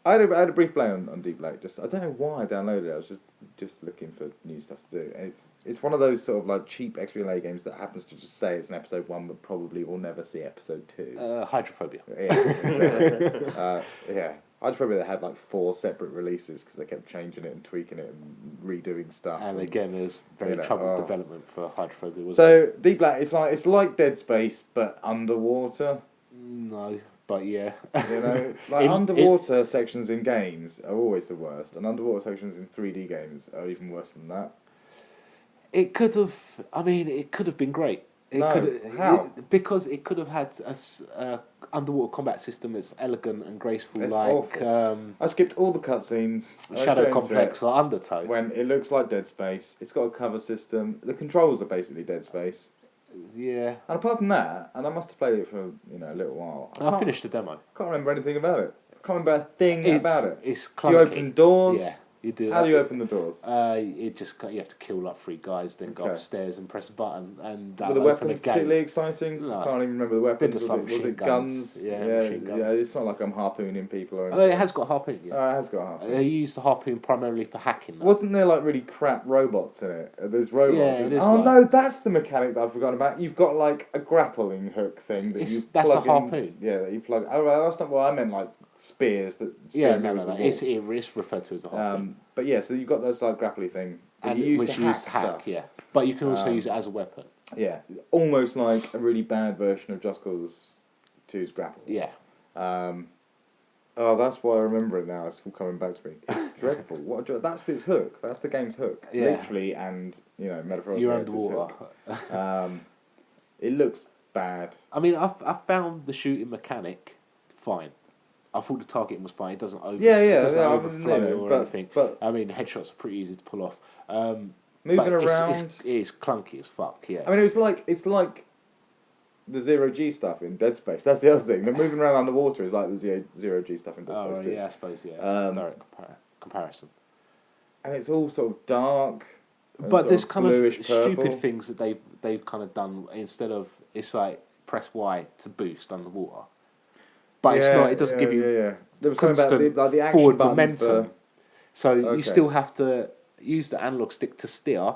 I had a brief play on Deep Black. I don't know why I downloaded it. I was just looking for new stuff to do. It's one of those sort of like cheap XBLA games that happens to just say it's an episode 1, but probably will never see episode 2. Hydrophobia. Yeah, exactly. Yeah. Hydrophobia, they had like 4 separate releases because they kept changing it and tweaking it and redoing stuff. And again, there's very troubled development for Hydrophobia. So Deep Black, it's like Dead Space but underwater. No, but yeah. Underwater sections in games are always the worst, and underwater sections in 3D games are even worse than that. It could have been great. How? Because it could have had a underwater combat system that's elegant and graceful, It's like awful. I skipped all the cutscenes. Shadow Complex or Undertow. When it looks like Dead Space, it's got a cover system. The controls are basically Dead Space. Yeah. And apart from that, and I must have played it for a little while. I finished the demo. Can't remember anything about it. can't remember a thing about it. It's clunky. Do you open doors? Yeah, you do. How do you open the doors? You have to kill like 3 guys, then go Okay. upstairs and press a button, and Were that'll the open a weapons gate. particularly exciting? No. I can't even remember the weapons. Bit of Was machine it guns? guns. Yeah, machine guns. Yeah, it's not like I'm harpooning people or Oh, anything. it has got harpoon. Yeah. Oh, it has got a harpoon. They used the harpoon primarily for hacking. Though. Wasn't there like really crap robots in it? There's robots. Yeah, it is Oh like- no, that's the mechanic that I've forgotten about. You've got like a grappling hook thing that you That's plug a harpoon. Yeah, that you plug. Oh, right, that's not what I meant. Like spears that. Yeah, spear no. mirrors the wall. It's referred to as a harpoon. But yeah, so you've got those like grapply thing that and you use which to you hack use to hack, stuff. yeah. But you can also use it as a weapon. Yeah, almost like a really bad version of Just Cause 2's grapple. Yeah. Oh, that's why I remember it now. It's all coming back to me. It's dreadful. That's its hook. That's the game's hook. Yeah. Literally and, metaphorically. You're it's its underwater. hook. It looks bad. I mean, I found the shooting mechanic fine. I thought the targeting was fine. It doesn't overflow or anything. But I mean, headshots are pretty easy to pull off. moving but around, it's clunky as fuck. Yeah. I mean, it's like the 0G stuff in Dead Space. That's the other thing. The moving around underwater is like the 0G stuff in Dead Space right, too. yeah, I suppose yeah. Direct comparison. And it's all sort of dark. But there's kind of bluish purple. stupid things that they've kind of done instead of it's like press Y to boost underwater. But it's not. It doesn't give you There was something about the action forward button momentum. So Okay. you still have to use the analog stick to steer,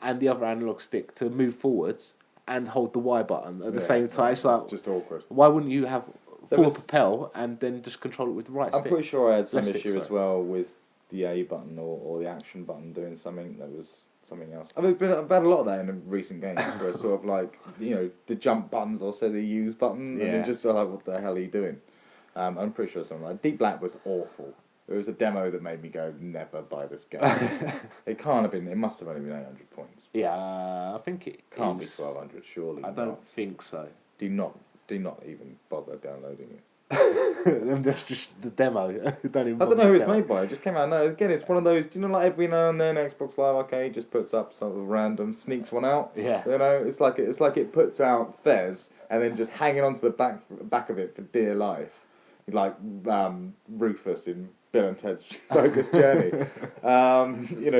and the other analog stick to move forwards, and hold the Y button at the same time. It's like just awkward. why wouldn't you have There forward was- propel and then just control it with the right I'm stick? pretty sure I had some Left stick, issue as sorry. well with the A button or the action button doing something that was something else. I've had a lot of that in recent games where it's sort of like, the jump buttons also the use button and Yeah. you're just sort of like, what the hell are you doing? I'm pretty sure something like Deep Black was awful. It was a demo that made me go, never buy this game. It must have only been 800 points. Yeah, I think it Can't be is. 1200, surely I don't not. think so. Do not even bother downloading it. That's just the demo. Don't even I don't know who bother it's demo. made by. It just came out. No, again, it's one of those. Do you know, like every now and then, Xbox Live Arcade just puts up some random sneaks one out. Yeah. It's like it puts out Fez and then just hanging onto the back of it for dear life, like Rufus in Bill and Ted's Bogus Journey.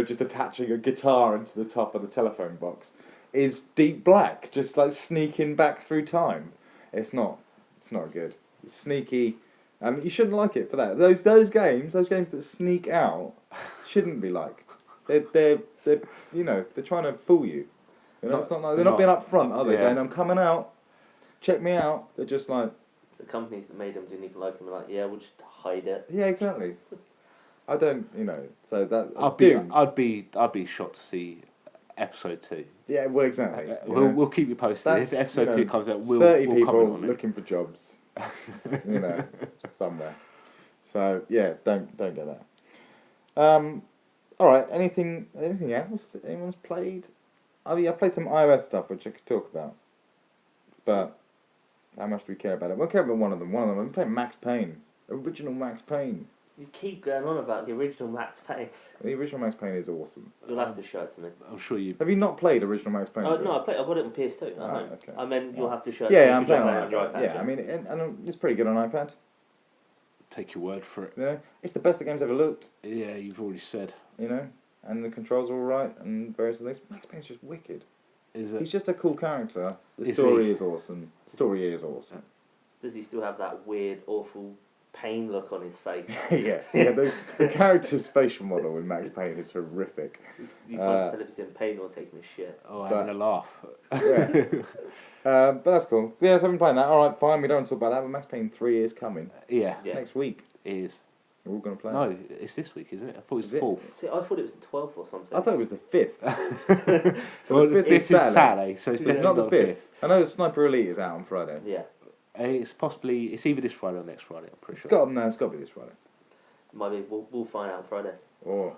Just attaching a guitar into the top of the telephone box is Deep Black, just like sneaking back through time. It's not good. It's sneaky. You shouldn't like it for that. Those games that sneak out, shouldn't be liked. They're trying to fool you. It's not like they're not being upfront, are they? Yeah. Going, I'm coming out. Check me out. They're just like, The companies that made them didn't even like them. They're like, yeah, we'll just hide it. yeah, exactly. I don't, So that I'd be shocked to see episode 2. Yeah, well, exactly. We'll keep you posted. If That's, episode 2 comes out, we'll 30 comment people on it. looking for jobs, somewhere. So yeah, don't get that. All right. Anything else anyone's played? I've played some iOS stuff which I could talk about, but how much do we care about it? We'll care about one of them. I'm playing Max Payne, original Max Payne. You keep going on about the original Max Payne. The original Max Payne is awesome. You'll have to show it to me. I'm sure you. Have you not played original Max Payne? Oh no, I bought it on PS2 at home. Okay. I mean, you'll have to show it to me. Yeah, I'm because playing you're on your iPad. iPad. Yeah, I mean, and it's pretty good on iPad. Take your word for it. It's the best the game's ever looked. Yeah, you've already said. And the controls are all right, and various other things. Max Payne's just wicked. Is it? He's just a cool character. The Is story he? is awesome. The story is awesome. Does he still have that weird, awful pain look on his face? yeah. The character's facial model in Max Payne is horrific. You can't tell if he's in pain or taking a shit. Oh, having a laugh. Yeah. But that's cool. So, so I've been playing that. All right, fine. We don't want to talk about that, but Max Payne 3 is coming. Yeah, It's next week. it is. We're all going to play it. No, it's this week, isn't it? I thought it was Is the it? 4th. See, I thought it was the 12th or something. I thought it was the 5th. Well, the 5th this is Saturday, so it's It's definitely not the 5th. 5th. I know Sniper Elite is out on Friday. Yeah. It's either this Friday or next Friday, I'm pretty It's sure. got to be this Friday. Might be. We'll find out Friday. Or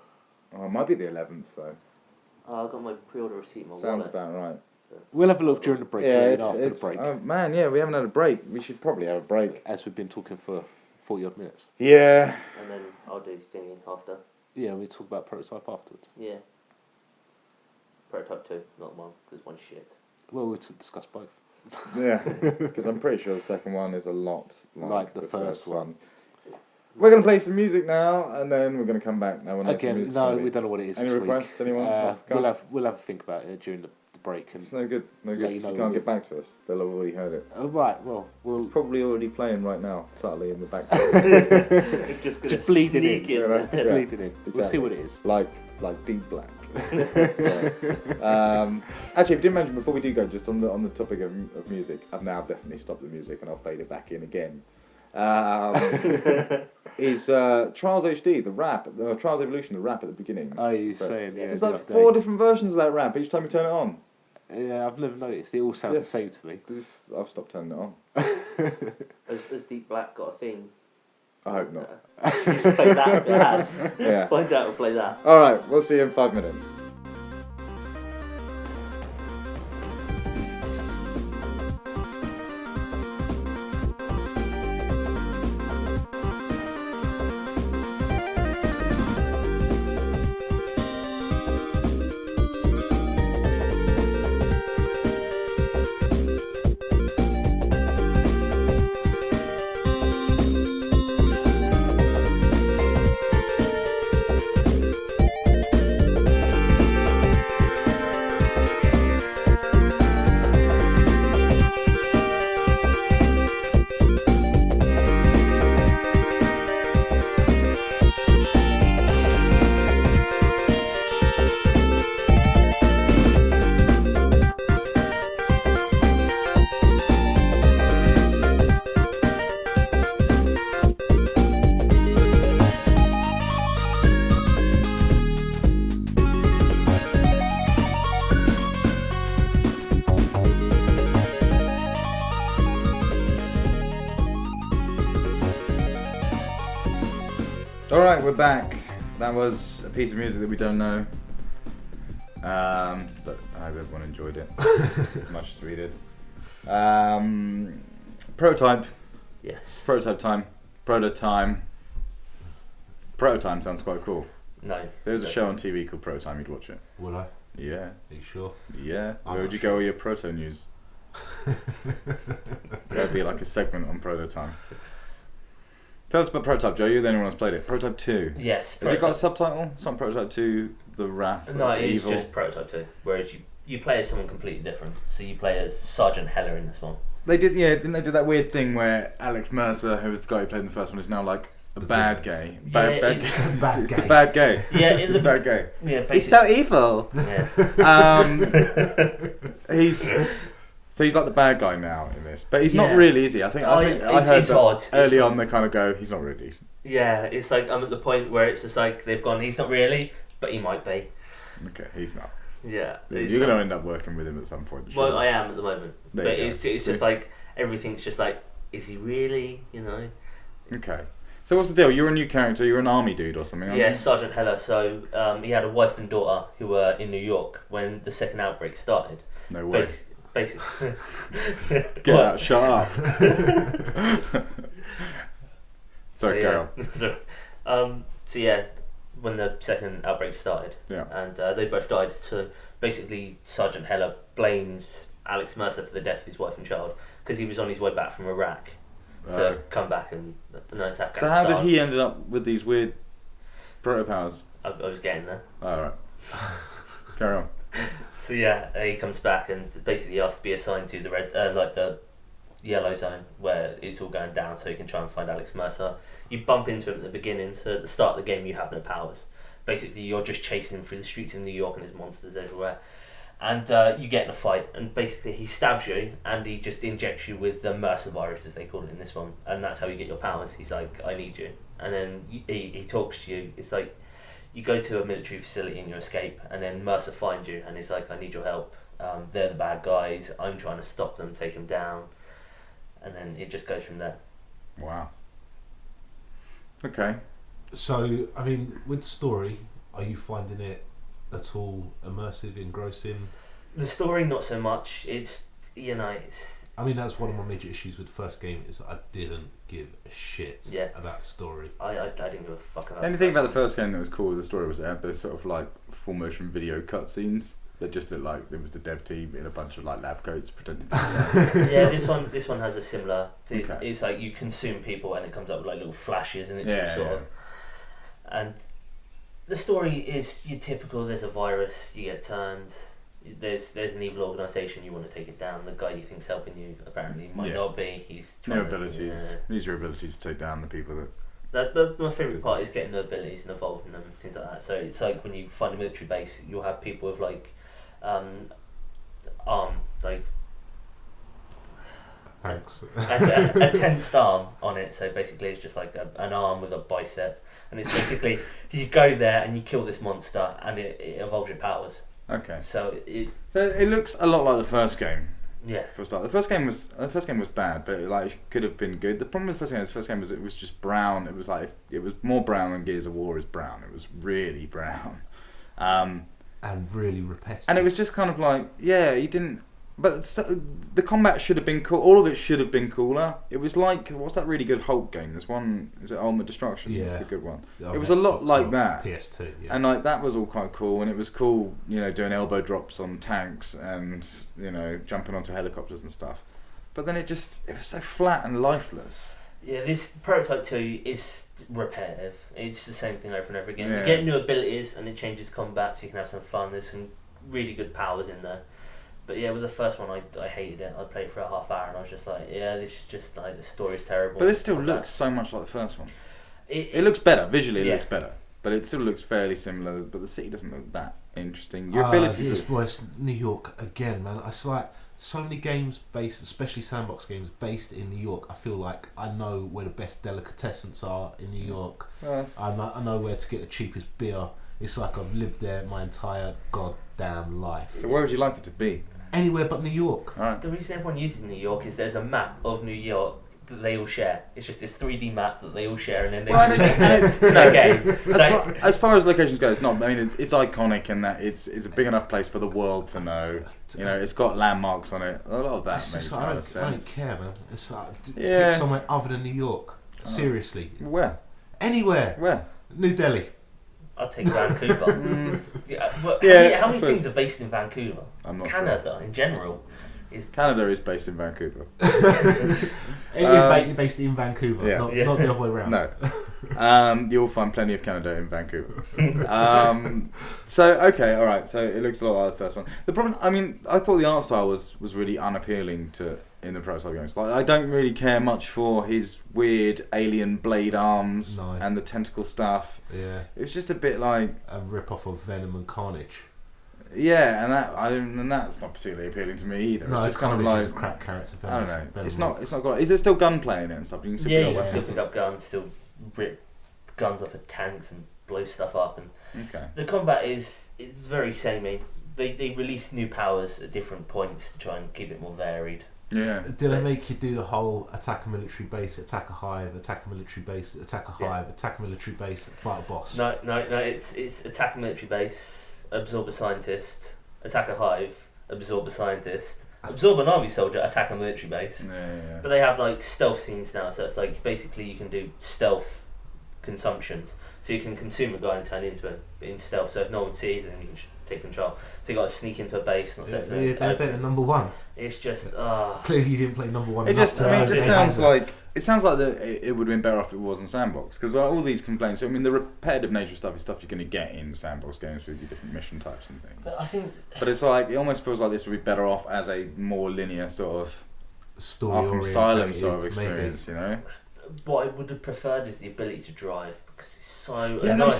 it might be the 11th, though. Oh, I got my pre-order receipt in my Sounds wallet. about right. We'll have a look during the break and after the break. Oh, man, yeah, we haven't had a break. We should probably have a break. As we've been talking for 40 odd minutes. Yeah. And then I'll do thingy after. Yeah, we talk about Prototype afterwards. Yeah. Prototype 2, not 1, because one's shit. Well, we'll discuss both. Yeah, because I'm pretty sure the second one is a lot like the first one. We're going to play some music now, and then we're going to come back. Now, Again, no, we don't know what it is. Any this requests? week. Anyone? We'll have a think about it during the break. And it's no good. No good. you know You can't get back to us. They'll have already heard it. Oh, right. Well, it's probably already playing right now, subtly in the background. just bleeding in. Just bleeding in. Exactly. We'll see what it is. Like deep black. Actually, I didn't mention before we do go, just on the topic of music. I've now definitely stopped the music, and I'll fade it back in again. Is Trials HD, the rap, Trials Evolution, the rap at the beginning. Oh, you're saying, yeah. There's like 4 different versions of that rap each time you turn it on. Yeah, I've never noticed. It all sounds the same to me. I've stopped turning it on. Has Deep Black got a theme? I hope not. Play that if it has. Yeah. Find out and play that. Alright, we'll see you in 5 minutes. Alright, we're back. That was a piece of music that we don't know. But I hope everyone enjoyed it as much as we did. Prototype. Yes. Prototype time. Proto-Time. Proto-Time sounds quite cool. No. There's a show on TV called Proto-Time, you'd watch it. Would I? Yeah. Are you sure? Yeah. I'm Where would not you sure. go with your proto news? There'd be like a segment on Proto-Time. Tell us about Prototype, Joe. You're the only one who's played it. Prototype 2. Yes. Has it got a subtitle? It's not Prototype 2, The Wrath No, of it is Evil. just Prototype 2. Whereas you play as someone completely different. So you play as Sergeant Heller in this one. They did, yeah, didn't they do that weird thing where Alex Mercer, who was the guy who played in the first one, is now like a bad gay? Bad it's- Bad He's gay. the bad gay. Yeah, in He's the the bad gay. yeah, He's basically. so evil. Yeah. He's like the bad guy now in this, but he's not Yeah. really, is he? I think I it's- heard it's that odd. early It's on they kind of go, he's not really. Yeah, it's like I'm at the point where it's just like they've gone. He's not really, but he might be. Okay, he's not. Yeah. You're it's going to not- end up working with him at some point. Well, surely. I am at the moment, There but you go. it's just like everything's just like, is he really? You know. Okay. So what's the deal? You're a new character. You're an army dude or something. Aren't Yeah, you? Sergeant Heller. So he had a wife and daughter who were in New York when the second outbreak started. No way. Basically. Get out. Shut up. Sorry, carry on. So yeah, when the second outbreak started, Yeah. and they both died. So basically, Sergeant Heller blames Alex Mercer for the death of his wife and child because he was on his way back from Iraq to come back and it's Afghanistan. So how did he end up with these weird proto powers? I was getting there. Alright. Carry on. So yeah, he comes back and basically asks to be assigned to the red, like the yellow zone where it's all going down, so you can try and find Alex Mercer. You bump into him at the beginning, so at the start of the game you have no powers. Basically, you're just chasing him through the streets in New York, and there's monsters everywhere. And you get in a fight, and basically he stabs you, and he just injects you with the Mercer virus, as they call it in this one, and that's how you get your powers. He's like, I need you, and then he talks to you. It's like you go to a military facility and you escape, and then Mercer finds you, and he's like, I need your help. They're the bad guys. I'm trying to stop them, take them down, and then it just goes from there. Wow. Okay. So, I mean, with story, are you finding it at all immersive, engrossing? The story, not so much. It's it's. I mean, that's one of my major issues with the first game is I didn't give a shit Yeah. about story. I didn't give a fuck about. The only thing about the first game that was cool with the story was it had those sort of like full motion video cutscenes. that just looked like it was the dev team in a bunch of like lab coats pretending to Yeah, this one has a similar. Okay. It's like you consume people and it comes up with like little flashes and it's Yeah, all sort yeah. of. And the story is your typical. There's a virus. You get turned. There's an evil organisation. You want to take it down. The guy you think's helping you apparently might Yeah. not be. He's no trying to- abilities. Use your abilities to take down the people that. My favourite part is getting the abilities and evolving them and things like that. So it's like when you find a military base, you'll have people with like like Thanks. a tensed arm on it. So basically, it's just like an arm with a bicep, and it's basically you go there and you kill this monster, and it evolves your powers. Okay. So it looks a lot like the first game. yeah. For a start, the first game was bad, but it could have been good. The problem with the first game was it was just brown. It was like it was more brown than Gears of War is brown. It was really brown, And really repetitive. and it was just kind of like you didn't. But the combat should have been cool. All of it should have been cooler. It was like what's that really good Hulk game? There's one. Is it Ultimate Destruction? Yeah. It's the good one. On It was a lot Xbox like or that. PS2, yeah. And like that was all quite cool, and it was cool, doing elbow drops on tanks and jumping onto helicopters and stuff. But then it was so flat and lifeless. Yeah, this Prototype 2 is repetitive. It's the same thing over and over again. Yeah. You get new abilities and it changes combat, so you can have some fun. There's some really good powers in there. But yeah, with the first one, I hated it. I played it for a half hour and I was just like, yeah, this is just like the story's terrible. But this still Combat. looks so much like the first one. It It looks better visually. It Yeah. looks better, but it still looks fairly similar. But the city doesn't look that interesting. Your abilities. It's New York again, man. It's like so many games based, especially sandbox games based in New York. I feel like I know where the best delicatessens are in New York. I know where to get the cheapest beer. It's like I've lived there my entire goddamn life. So where would you like it to be? Anywhere but New York. All right. The reason everyone uses New York is there's a map of New York that they all share. It's just this 3D map that they all share, and then they no game. As far as locations go, it's not. I mean, it's iconic in that it's a big enough place for the world to know. It's got landmarks on it. A lot of that It's makes just, kind of I sense. don't care, man. It's like Yeah. pick somewhere other than New York. Seriously, Where? anywhere. Where? New Delhi. I'll take Vancouver. How many I suppose. things are based in Vancouver? I'm not Canada in general is. Canada is based in Vancouver. Based in Vancouver, yeah. not the other way around. No. You'll find plenty of Canada in Vancouver. So, okay, alright, so it looks a lot like the first one. The problem, I mean, I thought the art style was really unappealing in the Prototype games. Like, I don't really care much for his weird alien blade arms No. and the tentacle stuff. Yeah, It was just a bit like, a rip off of Venom and Carnage. yeah, and that's not particularly appealing to me either. No, it's just kind of Carnage is like, a crap character. I don't know. Venom It's not good. Is there still gunplay in it and stuff? You can still Yeah, pick you up can still weapons. pick up guns, still rip guns off of tanks and blow stuff up, and Okay. the combat it's very samey. They release new powers at different points to try and keep it more varied. Yeah. Did they make you do the whole attack a military base, attack a hive, attack a military base, attack a hive, attack a military base, fight a boss? No, it's attack a military base, absorb a scientist, attack a hive, absorb a scientist, absorb an army soldier, attack a military base. Yeah. But they have like stealth scenes now, so it's like basically you can do stealth consumptions. So you can consume a guy and turn into him in stealth. So if no one sees him, you can take control. So you got to sneak into a base. Not Yeah, they're better than number one. It's just Clearly, you didn't play number one. It enough just, to I mean, know it just they sounds had like it would have been better off if it wasn't sandbox, because all these complaints. I mean, the repetitive nature of stuff is stuff you're going to get in sandbox games with your different mission types and things. I think. But it's like it almost feels like this would be better off as a more linear sort of story Arkham Asylum sort of maybe. experience, you know? What I would have preferred is the ability to drive, because it's so Yeah, no. annoying.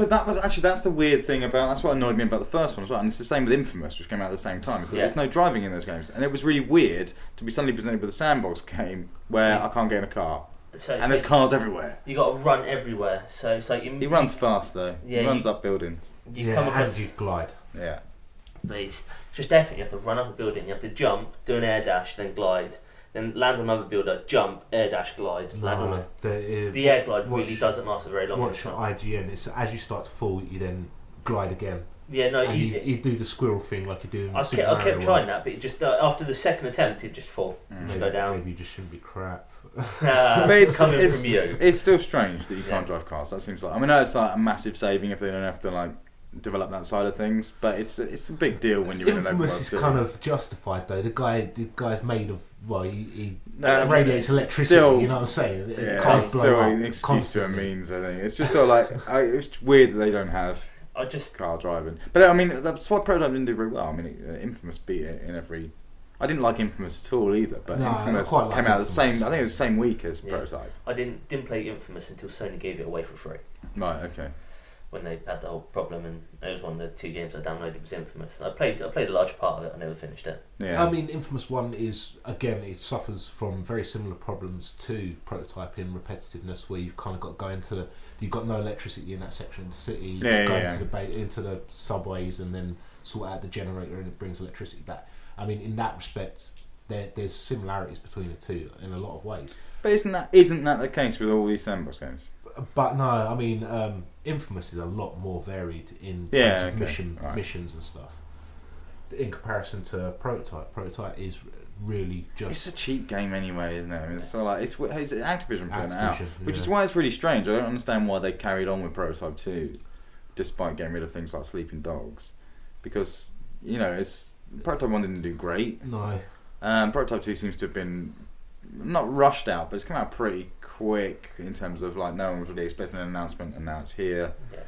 So that's the weird thing about. That's what annoyed me about the first one as well, and it's the same with Infamous, which came out at the same time. Is that there's no driving in those games, and it was really weird to be suddenly presented with a sandbox game where I can't get in a car, So and there's cars everywhere. You got to run everywhere. So it's like He runs fast though. Yeah, he runs up buildings. You come across. and you glide. Yeah. But it's just effort. You have to run up a building. You have to jump, do an air dash, then glide, then land on another builder, jump, air dash, glide, land on it. The air glide really doesn't last a very long Watch time. IGN. It's as you start to fall, you then glide again. Yeah, no, And you do the squirrel thing like you do in I Super kept Mario trying World. that, but it just after the second attempt, it just fall, just go down. Maybe you just shouldn't be crap. But it's Coming from you. It's still strange that you can't drive cars. That seems like, I mean, I know it's like a massive saving if they don't have to like develop that side of things, but it's a big deal when you're in an open world Infamous is city. kind of justified though. The guy's made of he No, radiates electricity. still- you know what I'm saying? Yeah, Cars it's blow still up an excuse to a constantly. means, I think. It's just sort of like, it's weird that they don't have I just car driving. But I mean, that's why Prototype didn't do very well. I mean, Infamous beat it in every... I didn't like Infamous at all either, but No, I Infamous quite like came out the Infamous. same... I think it was the same week as Yeah. Prototype. I didn't play Infamous until Sony gave it away for free. Right, okay. When they had the whole problem, and it was one of the 2 games I downloaded was Infamous. I played a large part of it. I never finished it. Yeah. I mean, Infamous 1 is, again, it suffers from very similar problems to Prototype in repetitiveness, where you've kind of got to go into the... You've got no electricity in that section of the city. You've got to go into the subways and then sort out the generator, and it brings electricity back. I mean, in that respect, there's similarities between the two in a lot of ways. But isn't that the case with all these sandbox games? But no, I mean, Infamous is a lot more varied in terms Yeah, of okay. Right. missions and stuff. In comparison to Prototype, Prototype is really It's a just cheap game anyway, isn't it? I mean, it's sort of like it's Activision putting it out, Activision, which yeah. is why it's really strange. I don't understand why they carried on with Prototype 2, despite getting rid of things like Sleeping Dogs, because it's Prototype 1 didn't do great. No. Prototype 2 seems to have been not rushed out, but it's come out pretty quick in terms of like no one was really expecting an announcement, and now it's here. Yeah.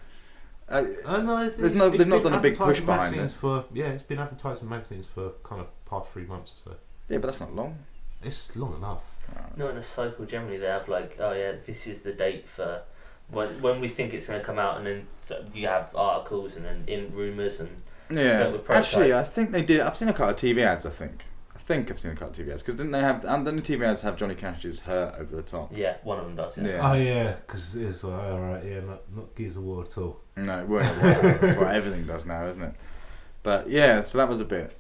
No, They've not done a big push behind it. It's been advertised in magazines for kind of past 3 months or so. Yeah, but that's not long. It's long enough. No, in a cycle generally they have like, oh yeah, this is the date for when we think it's going to come out, and then you have articles and then in rumours and Yeah, with Prototype. actually, I think they did. I've seen a couple of TV ads. I think I've seen a couple of TV ads, because didn't they have? Didn't the TV ads have Johnny Cash's hurt over the top? Yeah, one of them does. Yeah. Yeah. Oh yeah, because it's like, alright, yeah, not Gears of War at all. No, it weren't. That's what everything does now, isn't it? But yeah, so that was a bit,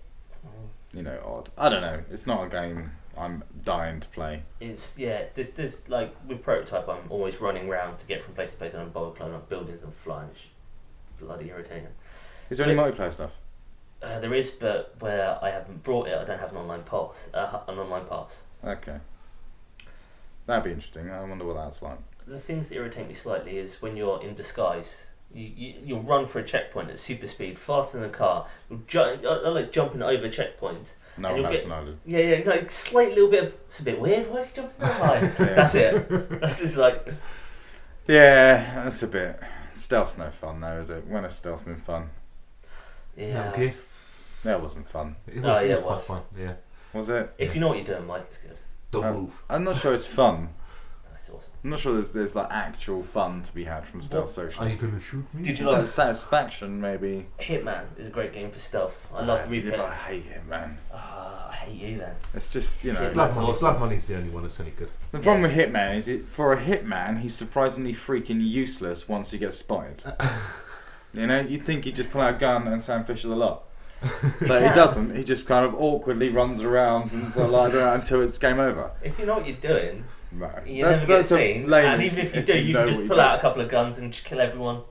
odd. I don't know. It's not a game I'm dying to play. It's there's like with Prototype, I'm always running around to get from place to place, and I'm bothered climbing up buildings and flying. It's bloody irritating. Is there any multiplayer stuff? There is, but where I haven't brought it, I don't have an online pass. Okay, that'd be interesting. I wonder what that's like. The things that irritate me slightly is when you're in disguise. You'll run for a checkpoint at super speed, faster than a car. I like jumping over checkpoints. No, And you'll that's get- an island. Yeah, like slight little bit of. It's a bit weird. Why is he jumping that high? That's it. That's just like. Yeah, that's a bit. Stealth's no fun though, is it? When has stealth been fun? Yeah. Metal Gear. That wasn't fun. It was, Oh, yeah, it was it quite was. fun. Yeah. Was it? If you know what you're doing, Mike, it's good. Don't move. I'm not sure it's fun. That's awesome. I'm not sure there's like actual fun to be had from stealth Are you sections. gonna shoot me? Did you It's like like satisfaction, maybe. Hitman? Is a great game for stealth. I love the Yeah, replay. but I hate it, man. I hate you then. It's just Yeah, Blood That's Money. awesome. Blood Money's the only one that's any good. the problem with Hitman is for a hitman, he's surprisingly freaking useless once he gets spotted. You'd think he'd just pull out a gun and Sam Fisher the lot. But he can. doesn't. He just kind of awkwardly runs around and sort of like that until it's game over. If you know what you're doing, No, you never get a seen. lame And even if you do, you know can what just you're pull doing. out a couple of guns and just kill everyone.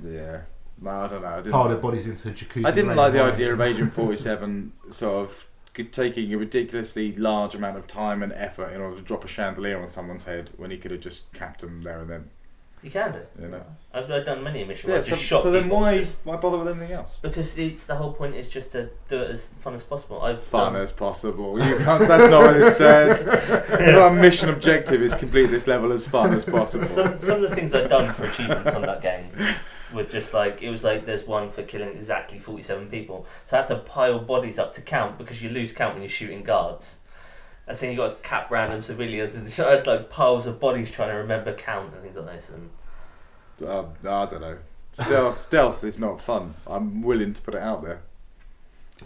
Yeah. No, I don't know. I didn't Pile like- their bodies into a jacuzzi. I didn't lane like the away. idea of Agent 47 sort of taking a ridiculously large amount of time and effort in order to drop a chandelier on someone's head when he could have just capped them there and then. You can do. You know. I've done many missions Yeah. where I just shot So then people why just- bother with anything else? Because it's the whole point is just to do it as fun as possible. Fun as possible. You can't. That's not what it says. Our mission objective is complete this level as fun as possible. Some of the things I've done for achievements on that game were just like, it was like there's one for killing exactly 47 people. So I had to pile bodies up to count, because you lose count when you're shooting guards. And so you got to cap random civilians, and I had like piles of bodies trying to remember count and things like this. And I don't know. Stealth is not fun. I'm willing to put it out there.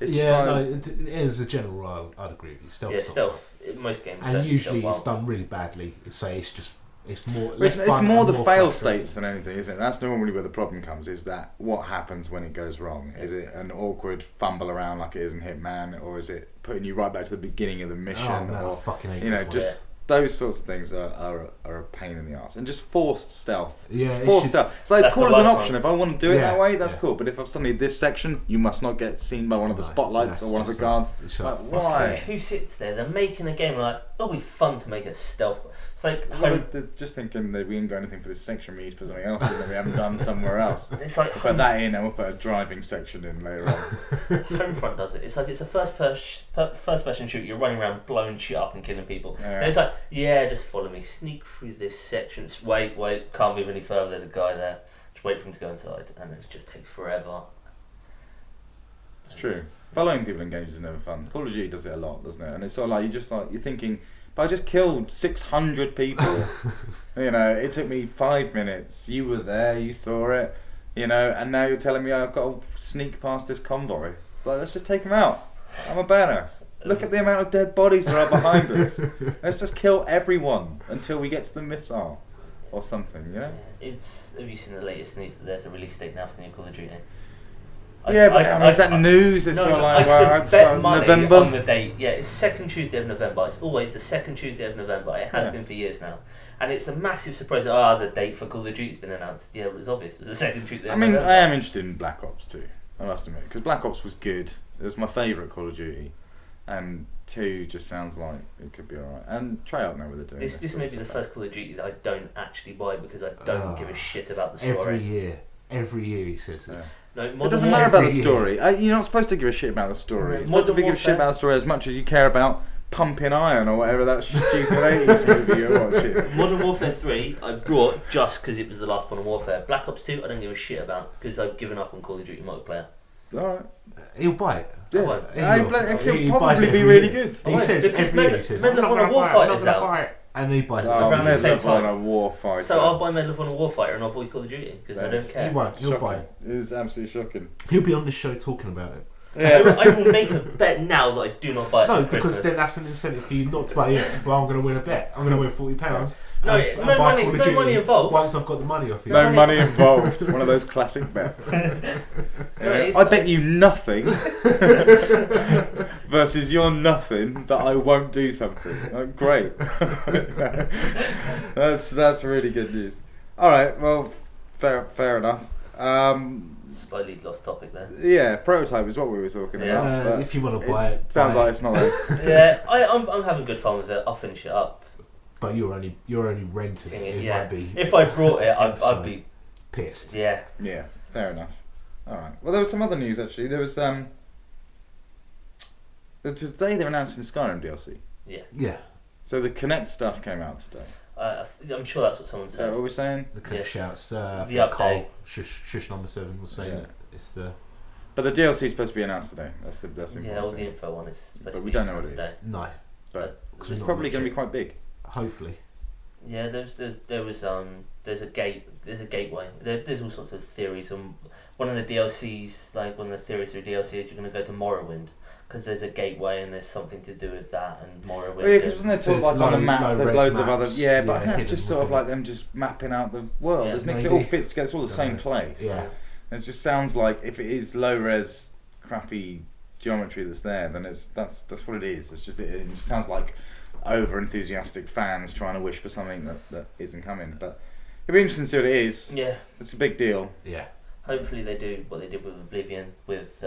It's Yeah, just like, no, as a general rule, I'd agree with you. Stealth. yeah, is not fun. stealth. Most games. And don't usually stealth it's well. done really badly. So it's more. It's, less it's fun more and the more fail frustrating. states than anything, isn't it? That's normally where the problem comes, is that what happens when it goes wrong? Is it an awkward fumble around like it is in Hitman, or is it putting you right back to the beginning of the mission? Oh man, I or fucking hate you know, those ones. just those sorts of things are a pain in the arse. And just forced stealth. Yeah, It's it forced should- stealth. It's like it's That's cool the as an worst option. one. If I want to do it Yeah, that way, that's yeah. cool. But if I've suddenly this section, you must not get seen by one of the No, spotlights that's or one of the just guards. it's Like, like why? Who sits there? They're making a game like, it'll be fun to make a stealth. It's like Well, they're just thinking that we ain't got anything for this section, we need to put something else in that we haven't done somewhere else. it's like We'll put that in and we'll put a driving section in later on. Homefront does it. It's like it's a first person shoot. You're running around blowing shit up and killing people. Yeah. And it's like, yeah, just follow me. Sneak through this section. Wait, can't move any further. There's a guy there. Just wait for him to go inside, and it just takes forever. It's true. Following people in games is never fun. Call of Duty does it a lot, doesn't it? And it's sort of like you're thinking, but I just killed 600 people. You know, it took me 5 minutes. You were there, you saw it. You know, and now you're telling me I've got to sneak past this convoy. It's like, let's just take them out. I'm a badass. Look at the amount of dead bodies that are behind us. Let's just kill everyone until we get to the missile or something. You know. Have you seen the latest news that there's a release date now for the new Call of Duty? Is that news? It's sort of like, well, it's bet money November. on the date. Yeah, it's second Tuesday of November. It's always the second Tuesday of November. It has been for years now. And it's a massive surprise. The date for Call of Duty's been announced. Yeah, it was obvious. It was the second Tuesday of November. I am interested in Black Ops 2, I must admit. Because Black Ops was good. It was my favourite Call of Duty. And 2 just sounds like it could be alright. And Treyarch know what they're doing. This may be the first Call of Duty that I don't actually buy because I don't give a shit about the story. Every year he says this. Yeah. No, It doesn't matter about the story. You're not supposed to give a shit about the story. You're supposed to give a shit about the story as much as you care about Pumping Iron or whatever that stupid 80s movie you're watching. Modern Warfare 3 I brought just because it was the last Modern Warfare. Black Ops 2 I don't give a shit about because I've given up on Call of Duty multiplayer. Alright. He'll buy it. Yeah. He It'll buys probably it be every really year. good. He says every year, he says, Medal of Honor Warfighter's out. And he buys it. around the same Medal of Honor time. Warfighter. So I'll buy Medal of Honor Warfighter and I'll avoid Call of Duty because I don't care. He won't. He'll buy it. It is absolutely shocking. He'll be on this show talking about it. Yeah. I will make a bet now that I do not buy it. No, this because Christmas. then that's an incentive for you not to buy it. Well, I'm going to win a bet. I'm going to win £40. No, and no buy money- Call of no Duty money involved. Once I've got the money off you. No money involved. One of those classic bets. I bet you nothing versus your nothing that I won't do something. Like, great. That's really good news. All right. Well, fair enough. Slightly lost topic there. Yeah, Prototype is what we were talking about. But if you want to buy it, sounds buy like it. it's not there. Yeah, I'm having good fun with it. I'll finish it up. But you're only renting it. It might be. If I brought it, I'd be pissed. Yeah. Yeah, fair enough. All right. Well, there was some other news actually. There was today they're announcing Skyrim DLC. Yeah. So the Connect stuff came out today. I'm sure that's what someone Is said. that what we're saying? The kind of shouts. The update. Cole, Shush number 7 was saying that it's the. But the DLC is supposed to be announced today. That's the important Yeah, all the thing. info on it's supposed But to we be don't know what it today. is. No. But Because it's not probably much going to be yet. quite big. Hopefully. Yeah, there's a gateway. There's all sorts of theories. One of the DLCs, like one of the theories through DLC, is you're going to go to Morrowind because there's a gateway and there's something to do with that and Morrowind. Well, yeah, because wasn't there talk There's like on the map? There's low-res loads of maps. other. Yeah, but I think that's hidden just sort of within like them just mapping out the world, Yeah, isn't it? 'Cause it all maybe. fits together. It's all the same place. Yeah. It just sounds like if it is low res, crappy geometry that's there, then that's what it is. It's just it just sounds like over enthusiastic fans trying to wish for something that isn't coming. But it'd be interesting to see what it is. Yeah. It's a big deal. Yeah. Hopefully they do what they did with Oblivion with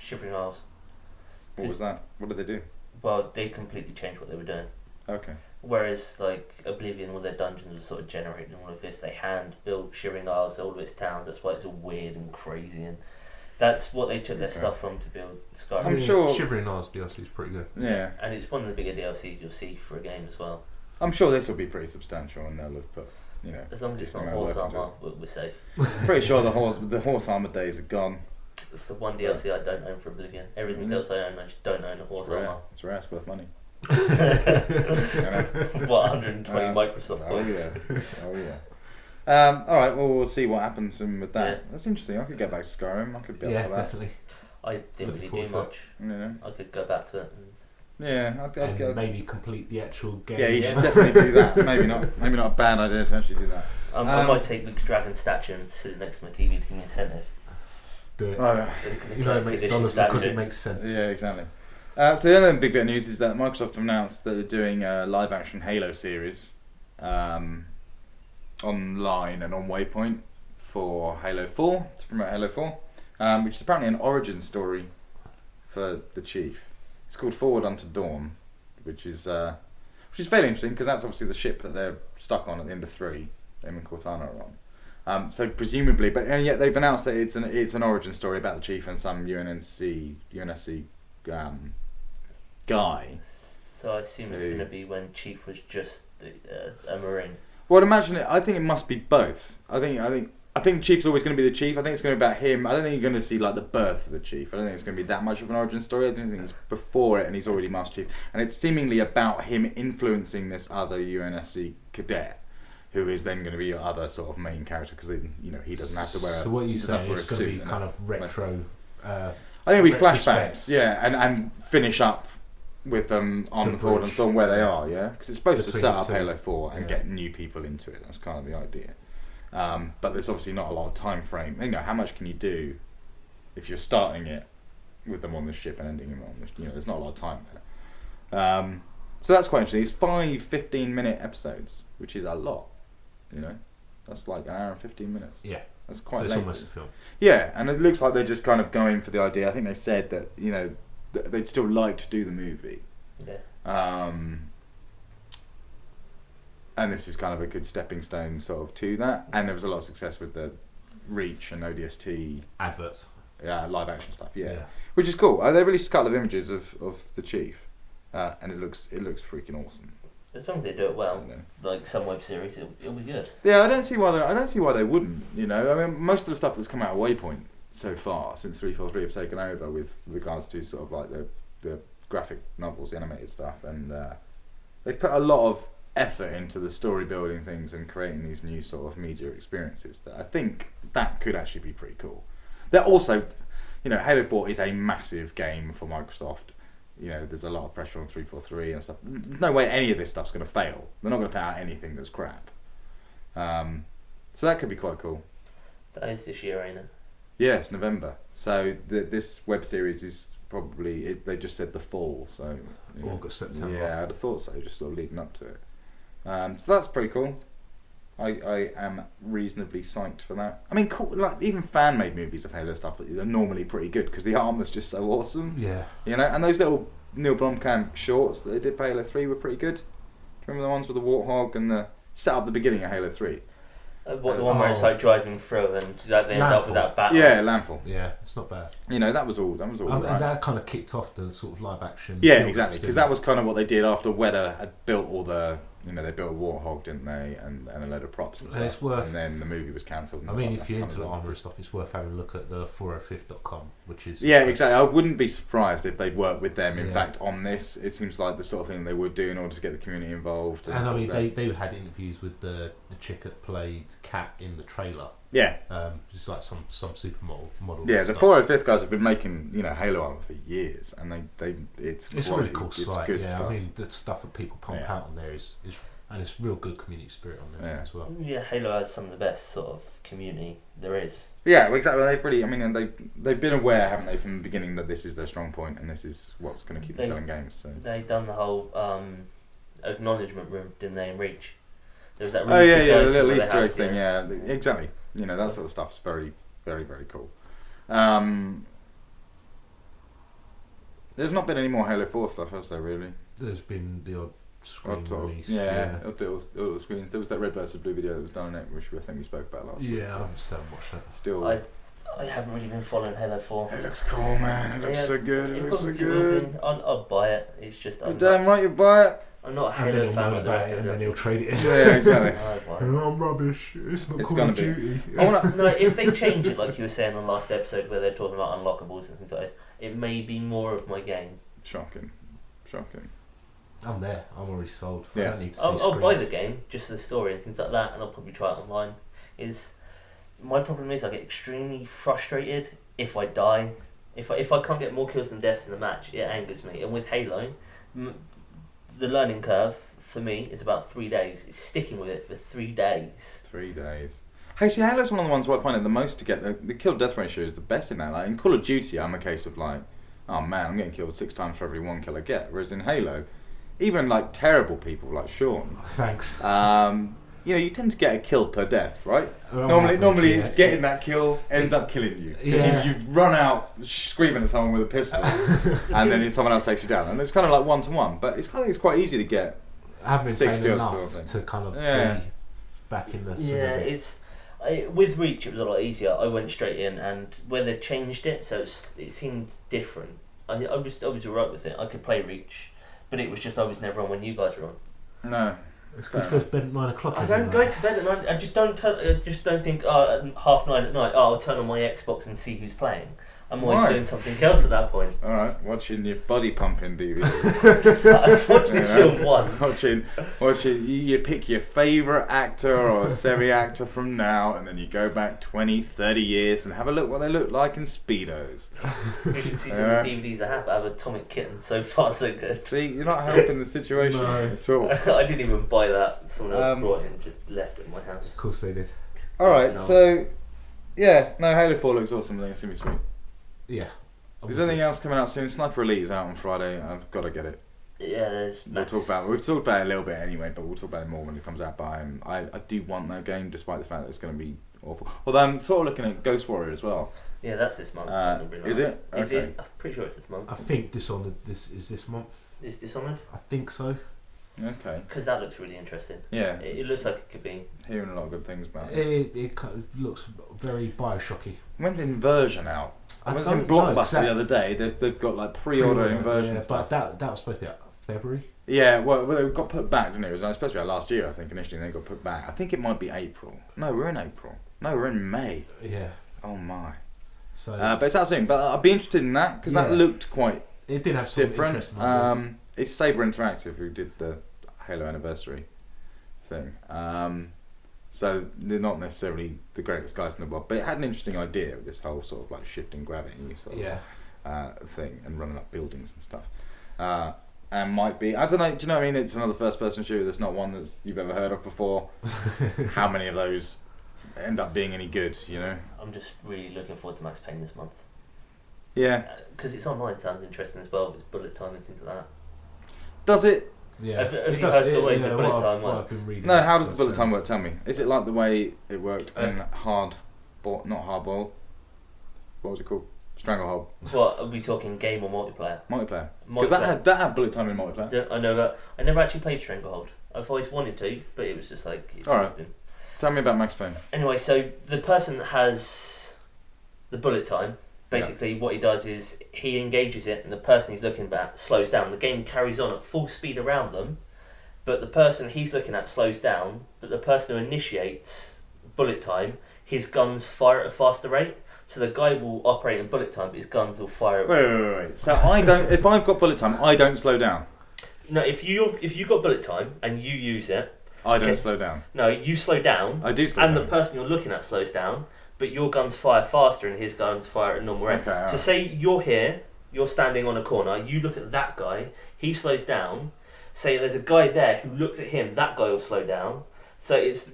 Shivering Isles. What was that? What did they do? Well, they completely changed what they were doing. Okay. Whereas like Oblivion, all their dungeons were sort of generating all of this. They hand built Shivering Isles, all of its towns. That's why it's all weird and crazy, and that's what they took their stuff from to build Skyrim. I'm sure- Shivering Isles DLC is pretty good. Yeah. And it's one of the bigger DLCs you'll see for a game as well. I'm sure this will be pretty substantial, and they'll have put, you know. As long as it's not decent horse amount of work armor, we're safe. into it. Pretty sure the horse armor days are gone. It's the one DLC I don't own for Oblivion. Everything else I own, I just don't own a horse It's rare. armor. It's rare. It's worth money. What, 120 Microsoft Oh points? yeah. Oh yeah. All right. Well, we'll see what happens with that. Yeah. That's interesting. I could get back to Skyrim. I could be Yeah, up for that. definitely. I didn't Looking really do forward much. Yeah. I could go back to it. Yeah. I'd And go. maybe complete the actual game. Yeah, you should definitely do that. Maybe not a bad idea to actually do that. I might take Luke's dragon statue and sit it next to my TV to give me incentive. Do it. Oh, no. You know it makes dollars because it makes sense. Yeah, exactly. So the other big bit of news is that Microsoft have announced that they're doing a live-action Halo series online and on Waypoint for Halo 4, to promote Halo 4, which is apparently an origin story for the Chief. It's called Forward Unto Dawn, which is which is fairly interesting because that's obviously the ship that they're stuck on at the end of 3. Him and Cortana are on. So presumably, and yet they've announced that it's an origin story about the Chief and some UNSC guy. So I assume it's going to be when Chief was just a Marine. Well, I'd imagine it. I think it must be both. I think Chief's always going to be the Chief. I think it's going to be about him. I don't think you're going to see like the birth of the Chief. I don't think it's going to be that much of an origin story. I don't think it's before it, and he's already Master Chief. And it's seemingly about him influencing this other UNSC cadet, who is then going to be your other sort of main character because he doesn't have to wear. So what you're saying is going to be kind of retro. I think it'll be flashbacks, yeah, and finish up with them on the forward and on where they are, yeah, because it's supposed to set up Halo 4 and get new people into it. That's kind of the idea. But there's obviously not a lot of time frame. How much can you do if you're starting it with them on the ship and ending them on the there's not a lot of time there. So that's quite interesting. It's 5 15-minute episodes, which is a lot. That's like an hour and 15 minutes. Yeah, that's quite. So it's lengthy. almost a film. Yeah, and it looks like they're just kind of going for the idea. I think they said that they'd still like to do the movie. Yeah. And this is kind of a good stepping stone sort of to that. And there was a lot of success with the Reach and ODST adverts. Yeah, live action stuff. Yeah. Which is cool. They released a couple of images of the Chief, and it looks freaking awesome. As long as they do it well, like some web series, it'll be good. Yeah, I don't see why they wouldn't. I mean, most of the stuff that's come out of Waypoint so far since 343 have taken over with regards to sort of like the graphic novels, the animated stuff, and they put a lot of effort into the story building things and creating these new sort of media experiences that I think that could actually be pretty cool. They're also, Halo 4 is a massive game for Microsoft. There's a lot of pressure on 343 and stuff. No way any of this stuff's going to fail. They're not going to put out anything that's crap. So that could be quite cool. That is this year, ain't it? Yeah, it's November. So this web series is probably, they just said the fall. So August, September. Yeah, I'd have thought so, just sort of leading up to it. So that's pretty cool. I am reasonably psyched for that. I mean, cool, like even fan-made movies of Halo stuff are normally pretty good because the armor's just so awesome. Yeah. And those little Neil Blomkamp shorts that they did for Halo 3 were pretty good. Do you remember the ones with the Warthog and the set up the beginning of Halo 3? The one where it's like driving through and they end up with that battle. Yeah, Landfall. Yeah, it's not bad. That was all. Right. And that kind of kicked off the sort of live action. Yeah, exactly. Because that was kind of what they did after Wedder had built all the. They built a Warthog, didn't they? And a load of props and stuff. It's worth. And then the movie was cancelled. I mean, if you're into the armour stuff, it's worth having a look at the 405.com, which is. Yeah, exactly. I wouldn't be surprised if they'd work with them. In fact, on this, it seems like the sort of thing they would do in order to get the community involved. And I mean, they had interviews with the chick that played Kat in the trailer. Yeah. Just like some supermodel. Yeah, the 405th guys have been making Halo armor for years, and it's a really cool site. Good stuff. I mean, the stuff that people pump out on there is and it's real good community spirit on there as well. Yeah, Halo has some of the best sort of community there is. Yeah, well, exactly. They've really, and they've been aware, haven't they, from the beginning that this is their strong point and this is what's going to keep them selling games. So they've done the whole acknowledgement room, didn't they, in Reach? There was that room. Oh yeah, the little Easter egg thing. Yeah, exactly. That sort of stuff's very, very, very cool. There's not been any more Halo 4 stuff, has there? Really? There's been the odd screen release. Little screens. There was that Red vs Blue video that was done on it, which I think we spoke about last week. Yeah, I still haven't watched that. Still, I haven't really been following Halo 4. It looks cool, man. It looks so good. It looks so good. I'll buy it. It's just. You're damn right, you buy it. I'm not a Halo fan like the rest of it, and then he'll trade it in. Yeah, exactly. I'm rubbish. It's not Call of Duty. No, if they change it, like you were saying on the last episode, where they're talking about unlockables and things like this, it may be more of my game. Shocking. I'm there. I'm already sold. Yeah. I don't need to see I'll buy the game just for the story and things like that, and I'll probably try it online. My problem is I get extremely frustrated if I die. If I can't get more kills than deaths in a match, it angers me. And with Halo, the learning curve for me is about 3 days. It's sticking with it for 3 days. 3 days. Hey, see, Halo's one of the ones where I find it the most to get the kill death ratio is the best in that. Like in Call of Duty, I'm a case of like, oh man, I'm getting killed 6 times for every 1 kill I get. Whereas in Halo, even like terrible people like Shaun, thanks. You tend to get a kill per death, right? Normally it's getting that kill ends up killing you. Yeah. You've run out screaming at someone with a pistol, and then someone else takes you down, and it's kind of like 1-to-1. But I think it's quite easy to get I haven't been 60 playing or enough something. to kind of Yeah. be back in the swing Yeah, of it. with Reach it was a lot easier. I went straight in, and where they changed it, so it seemed different. I was alright with it. I could play Reach, but it was just I was never on when you guys were on. No. It's good to go to bed at 9 o'clock. I every don't night. go to bed at night. I just don't think at 9:30 at night. Oh, I'll turn on my Xbox and see who's playing. I'm always Why? doing something else at that point. Alright, watching your body pumping DVD. I've watched this film once. watching you pick your favourite actor or semi-actor from now, and then you go back 20, 30 years and have a look what they look like in Speedos. You can see some of the DVDs I have. I have Atomic Kitten. So far, so good. See, you're not helping the situation at all. I didn't even buy that. Someone else brought it and just left it in my house. Of course they did. Alright, No. so yeah, no, Halo 4 looks awesome. I think it's going to be sweet. Yeah. Is there anything else coming out soon? Sniper Elite is out on Friday. I've got to get it. Yeah, We've talked about it a little bit anyway, but we'll talk about it more when it comes out. But I do want that game, despite the fact that it's going to be awful. Although I'm sort of looking at Ghost Warrior as well. Yeah, that's this month. Is it? Is Okay. it? I'm pretty sure it's this month. I think Dishonored is this month. Is Dishonored? I think so. Okay. Because that looks really interesting. Yeah. It looks like it could be. Hearing a lot of good things about it. It kind of looks very Bioshocky. When's Inversion out? I was in don't know, Blockbuster the other day. They've got like pre-order Inversion yeah, stuff. but that was supposed to be out February. Yeah, well, it got put back, didn't it? It was supposed to be out last year, I think, initially, and then it got put back. I think it might be April. No, we're in April. No, we're in May. Yeah. Oh my. So But it's out soon. But I'd be interested in that because that looked quite it did have some different. interesting ideas. It's Saber Interactive who did the Halo Anniversary thing. So they're not necessarily the greatest guys in the world, but it had an interesting idea with this whole sort of like shifting gravity sort of thing and running up buildings and stuff. And might be, I don't know, do you know what I mean? It's another first person shooter that's not one that you've ever heard of before. How many of those end up being any good, you know? I'm just really looking forward to Max Payne this month. Yeah. Because it's online, sounds interesting as well. It's bullet time and things like that. Does it? Yeah. Have you heard the way the bullet time what I've works? been reading. No, how does the bullet time work? Tell me. Is it like the way it worked in not hardball? What was it called? Stranglehold. What, are we talking game or multiplayer? Multiplayer. Because that had bullet time in multiplayer. I know that. I never actually played Stranglehold. I've always wanted to, but it was just like... Alright. Tell me about Max Payne. Anyway, so the person that has the bullet time, basically what he does is he engages it and the person he's looking at slows down. The game carries on at full speed around them, but the person he's looking at slows down, but the person who initiates bullet time, his guns fire at a faster rate. So the guy will operate in bullet time, but his guns will fire at... Wait. So I don't... if I've got bullet time, I don't slow down. No, if you've got bullet time and you use it... I don't slow down. No, you slow down. I do slow down. down. And the person you're looking at slows down, but your guns fire faster and his guns fire at a normal rate. Okay, so say you're here, you're standing on a corner, you look at that guy, he slows down. Say there's a guy there who looks at him, that guy will slow down. So it's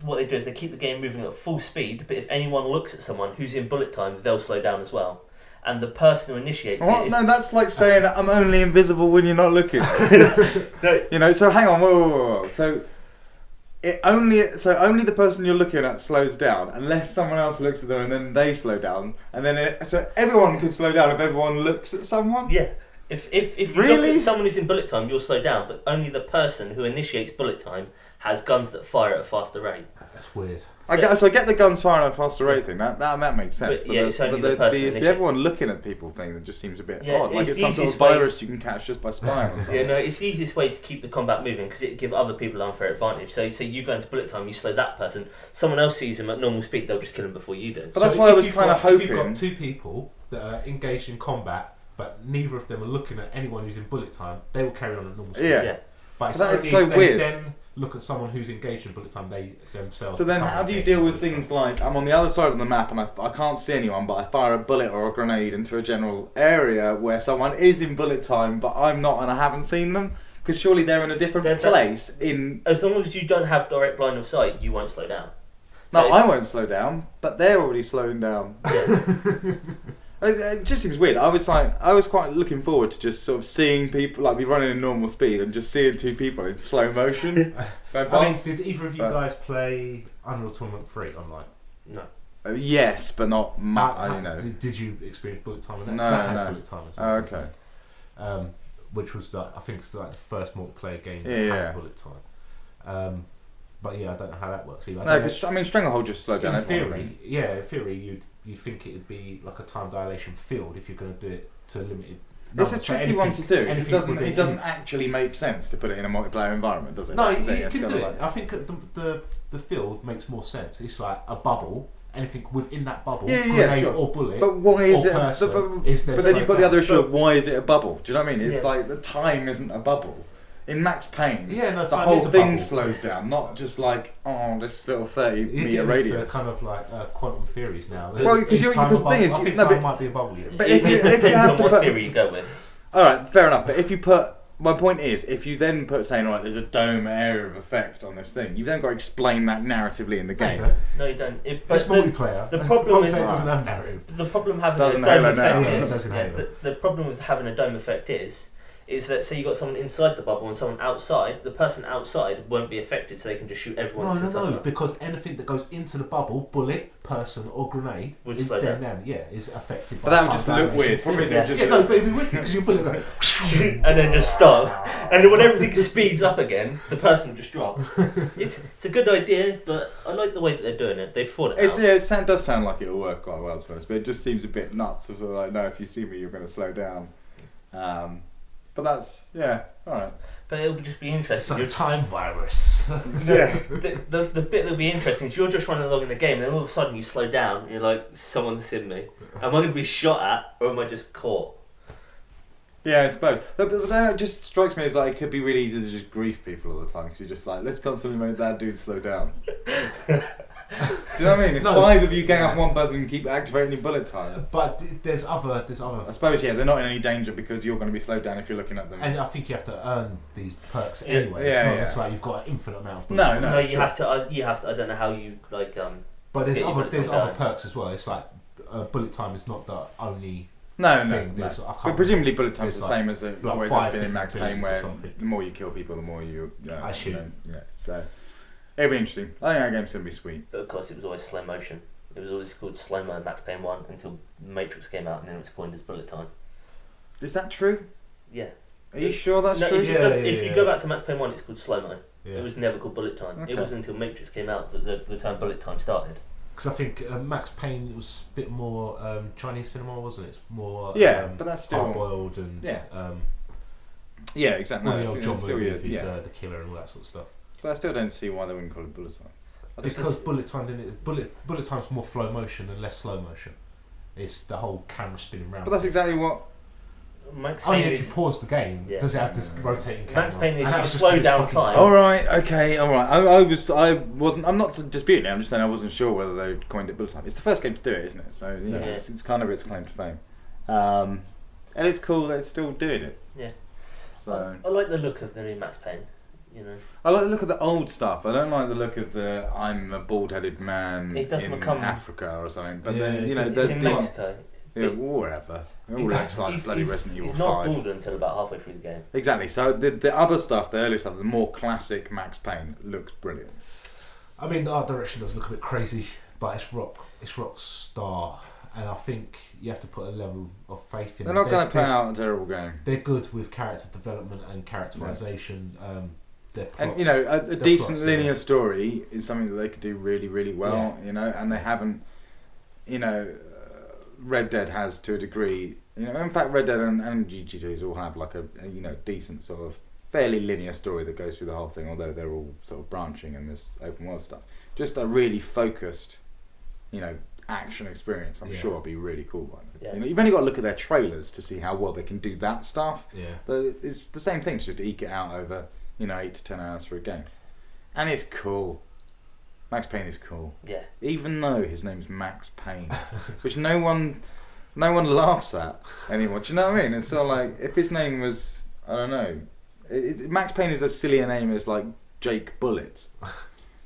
what they do is they keep the game moving at full speed, but if anyone looks at someone who's in bullet time, they'll slow down as well. And the person who initiates what? it is... No, that's like saying I'm only invisible when you're not looking. No. You know, so hang on, whoa. So only the person you're looking at slows down, unless someone else looks at them and then they slow down, and then so everyone could slow down if everyone looks at someone. Yeah. If you Really? look at someone who's in bullet time, you'll slow down, but only the person who initiates bullet time has guns that fire at a faster rate. That's weird. I get the guns firing at a faster rate thing. That makes sense. But, yeah, it's only the person it's the initiating. everyone looking at people thing that just seems a bit Yeah, odd. Like it's it's the some sort of easiest way- virus you can catch just by spying on someone. Yeah, no, it's the easiest way to keep the combat moving because it give other people an unfair advantage. So you go into bullet time, you slow that person, someone else sees him at normal speed, they'll just kill him before you do. But that's why I was kind of If you've hoping. got two people that are engaged in combat, but neither of them are looking at anyone who's in bullet time, they will carry on at normal speed. Yeah. But it's That is only so if they weird. then look at someone who's engaged in bullet time, they themselves. So then, become how do you engaged deal in with bullet things time. like I'm on the other side of the map and I can't see anyone, but I fire a bullet or a grenade into a general area where someone is in bullet time, but I'm not and I haven't seen them? Because surely they're in a different place. As long as you don't have direct line of sight, you won't slow down. No, So I won't slow down, but they're already slowing down. It just seems weird. I was quite looking forward to just sort of seeing people like be running at normal speed and just seeing two people in slow motion. Going I mean, past. did either of you guys play Unreal Tournament 3 online? No. Yes, but not much. You know. Did you experience bullet time in that? No, 'Cause that had no. bullet time as Oh, well. okay. which was I think it's like the first multiplayer game that Yeah. had bullet time. But yeah, I don't know how that works either. No, because Stranglehold just slowed down. In theory, you'd think it'd be like a time dilation field if you're going to do it to a limited. It's a tricky one to do. It doesn't within- actually make sense to put it in a multiplayer environment, does it? No, That's the you thing, can it's do kinda it. like- I think the field makes more sense. It's like a bubble. Anything within that bubble, Yeah, grenade sure. or bullet. But why is or it? person is then But then you've got the slowed other down. issue of why is it a bubble? Do you know what I mean? It's Yeah. like the time isn't a bubble. In Max Payne, Yeah, no, the time whole is a thing bubble. slows down, not just like this little 30 You're meter getting into radius. kind of like quantum theories now. Well, because Is time a the thing bubble? is, I think no, time but- might be a bubble. Yeah. But It if you depends have on to what put, theory you go with. all right, fair enough. But if you put, my point is, if you then put saying, all right, there's a dome area of effect on this thing, you've then got to explain that narratively in the No, you game. don't. No, you don't. It's multiplayer. the problem is- multiplayer doesn't have narrative. The problem having Doesn't a dome Halo now. effect Yeah, it is doesn't Halo. the problem with having a dome effect is that say you got someone inside the bubble and someone outside, the person outside won't be affected, so they can just shoot everyone. that's inside the bubble. Because anything that goes into the bubble, bullet, person, or grenade, Would is slow then down. is affected But by that would time just look dilation. weird. Problem is, it Yeah. would just Yeah, look- no, but if you wouldn't, because you bullet go. And then just stop. And then when everything speeds up again, the person will just drop. It's a good idea, but I like the way that they're doing it. They've thought it out. It does sound like it'll work quite well, to be honest, but it just seems a bit nuts. Sort of like, no, if you see me, you're going to slow down. But that's, alright. But it'll just be It's interesting. like a time virus. Yeah. The bit that'll be interesting is you're just running along in the game and then all of a sudden you slow down and you're like, someone's seen me. Am I going to be shot at or am I just caught? Yeah, I suppose. But then it just strikes me as like it could be really easy to just grief people all the time because you're just like, let's constantly make that dude slow down. Do you know what I mean? If No. 5 of you gang up one buzzer and keep activating your bullet time. But there's other, I suppose, they're not in any danger because you're going to be slowed down if you're looking at them. and I think you have to earn these perks Yeah. anyway. Yeah, It's yeah. like you've got an infinite amount. Of No, bullets. no. You sure. have to. You have to. I don't know how you like. But there's Yeah, other but there's it's other not perks as well. It's like bullet time is not the only. No. thing. There's- I can't But presumably bullet time's there's the like- same as it like always 5 has been in different Max Payne, abilities or where something. the more you kill people, the more you. I assume. So it'll be interesting. I think that game's going to be sweet. But of course, it was always slow motion. It was always called slow mo Max Payne 1 until Matrix came out and then it was coined as bullet time. Is that true? Yeah. Are you sure that's No, true? if you go back to Max Payne 1, it's called slow mo. Yeah. It was never called bullet time. Okay. It wasn't until Matrix came out that the term bullet time started. Because I think Max Payne was a bit more Chinese cinema, wasn't it? It's more But that's still. hard-boiled and Yeah, exactly. all No, the old it's John still, movies, yeah. the killer and all that sort of stuff. But I still don't see why they wouldn't call it bullet time. Because bullet time didn't it? Bullet time's more flow motion and less slow motion. It's the whole camera spinning round. But that's thing. exactly what. Max Only Payne if you is. pause the game, Yeah. does it have this rotating camera? Max Payne is And you that's just slow 'cause it's down fucking- time. All right, okay, all right. I wasn't. I'm not disputing it. I'm just saying I wasn't sure whether they coined it bullet time. It's the first game to do it, isn't it? So yeah, Yeah. it's kind of its claim to fame. And it's cool that it's still doing it. Yeah. So I like the look of the new Max Payne. You know. I like the look of the old stuff. I don't like the look of the I'm a bald-headed man It does in become- Africa or something. But Yeah, then it's It's in Mexico. whatever. It all looks like bloody Resident Evil He's not 5. bald until about halfway through the game. Exactly. So the other stuff, the earlier stuff, the more classic Max Payne looks brilliant. I mean, the art direction does look a bit crazy, but it's Rockstar, and I think you have to put a level of faith in. They're them. not going to put out a terrible game. They're good with character development and characterization. Their plots, And a their decent plots, linear yeah. story is something that they could do really, really well. And they haven't. Red Dead has to a degree. In fact, Red Dead and GT2s all have like a decent sort of fairly linear story that goes through the whole thing. Although they're all sort of branching in this open world stuff. Just a really focused, action experience. I'm Yeah. sure it'll be really cool by then. Yeah. You've only got to look at their trailers to see how well they can do that stuff. Yeah. But it's the same thing, to just eke it out over 8 to 10 hours for a game, and it's cool. Max Payne is cool, Yeah. even though his name's Max Payne, which no one laughs at anymore. Do you know what I mean? It's sort of like if his name was, I don't know, Max Payne is as silly a name as like Jake Bullet.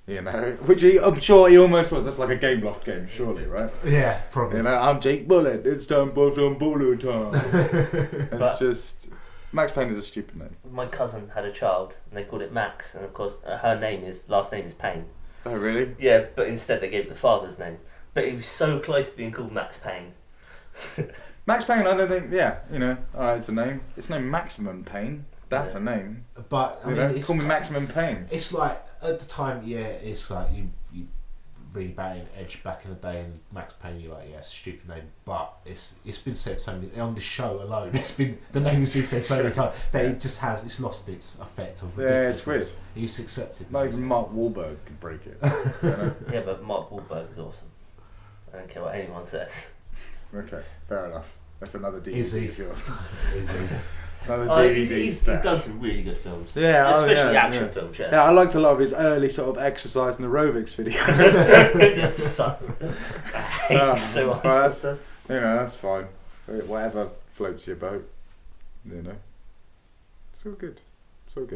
Which I'm sure he almost was. That's like a Game Loft game, surely, right? Yeah, probably. I'm Jake Bullet. It's time for some bullet time. It's But- just Max Payne is a stupid name. My cousin had a child and they called it Max, and of course her last name is Payne. Oh really? Yeah, but instead they gave it the father's name. But he was so close to being called Max Payne. Max Payne, I don't think. Yeah, alright, it's a name. It's no Maximum Pain. That's a name. But I mean, it's call me Maximum Pain. It's like at the time, it's like you read about it in Edge back in the day, and Max Payne, you're like, it's a stupid name. But it's been said so many on the show alone. The name has been said so many times that it's lost its effect of ridiculousness. It's weird. It's accepted. Not even Mark Wahlberg could break it. Yeah, but Mark Wahlberg is awesome. I don't care what anyone says. Okay, fair enough. That's another DVD Is he? of yours. Is he? He's done some really good films. Yeah, especially action films. Yeah, I liked a lot of his early sort of exercise and aerobics videos. I hate him so much. That's, that's fine. Whatever floats your boat. It's all good.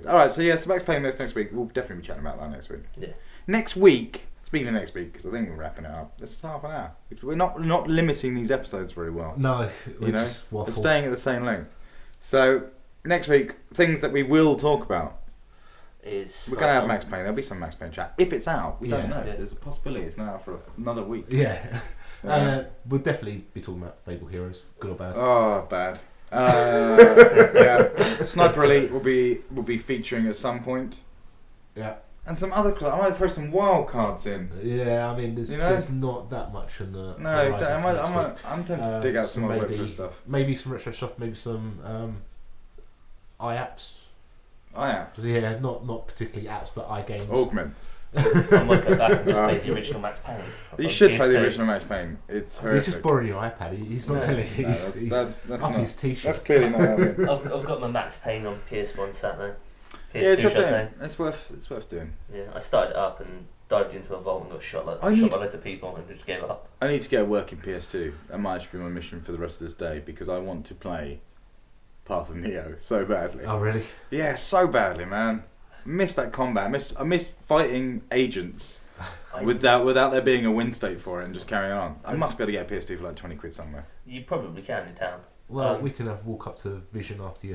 All right, so Max Payne next week. We'll definitely be chatting about that next week. Yeah. Next week. Speaking of next week, because I think we're wrapping it up. This is half an hour. We're not limiting these episodes very well. No, just waffle. We're staying at the same length. So next week, things that we will talk about we're going to have Max Payne. There'll be some Max Payne chat if it's out. We don't know. Yeah. There's a possibility it's not out for another week. Yeah. We'll definitely be talking about Fable Heroes, good or bad. Oh, bad. Yeah. Sniper Elite will be featuring at some point. Yeah. And some other I might throw some wild cards in. Yeah, I mean, there's not that much in the. No, I'm tempted to dig out some more retro stuff. Maybe some retro stuff. Maybe some iApps. iApps. Yeah, not particularly apps, but iGames. Augments. I might go back and just play the original Max Payne. You should play the original Max Payne. It's horrific. He's just borrowing your iPad. He's not telling you. That's up not, his t-shirt. That's clearly not happening. I've got my Max Payne on PS1 sat there. It's worth doing. It's worth doing. Yeah, I started it up and dived into a vault and got shot by loads of people and just gave up. I need to get a working PS2. That might actually be my mission for the rest of this day because I want to play Path of Neo so badly. Oh really? Yeah, so badly, man. Missed that combat. I missed fighting agents without there being a win state for it and just carrying on. I must be able to get a PS2 for like 20 quid somewhere. You probably can in town. Well, we can walk up to Vision after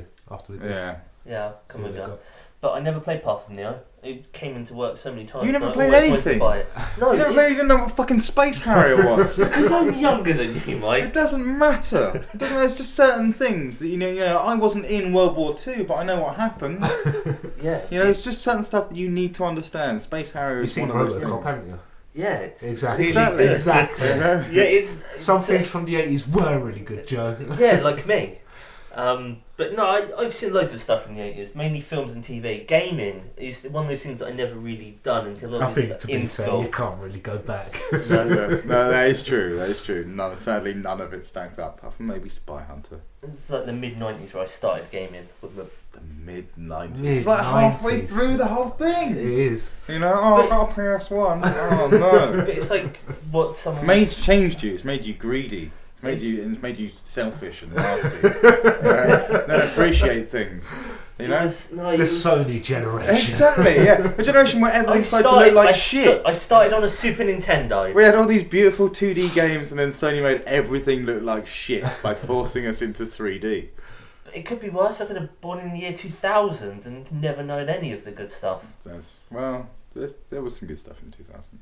we do this. Yeah, come with you. But I never played Path of Neo. It came into work so many times. You never played anything? No, you didn't know what fucking Space Harrier was. Because I'm younger than you, Mike. It doesn't matter. There's just certain things that I wasn't in World War II, but I know what happened. Yeah. It's just certain stuff that you need to understand. Space Harrier is one of those things. Haven't you? Yeah, it's exactly. Really Exactly. Yeah, it's some things from the 80s were really good, Joe. Yeah, like me. But no, I've seen loads of stuff from the 80s, mainly films and TV. Gaming is one of those things that I never really done until I was in school. Fair, you can't really go back. No, that is true. No, sadly, none of it stacks up, apart from maybe Spy Hunter. It's like the mid-90s where I started gaming with the mid-90s. It's like halfway through the whole thing. It is. I've got a PS1. Oh no. But it's like what someone changed you. It's made you greedy. It's made you selfish and nasty. Don't appreciate things. The Sony generation. Exactly, yeah. A generation where everything started to look like shit. I started on a Super Nintendo. We had all these beautiful 2D games and then Sony made everything look like shit by forcing us into 3D. But it could be worse. I could have born in the year 2000 and never known any of the good stuff. There was some good stuff in 2000.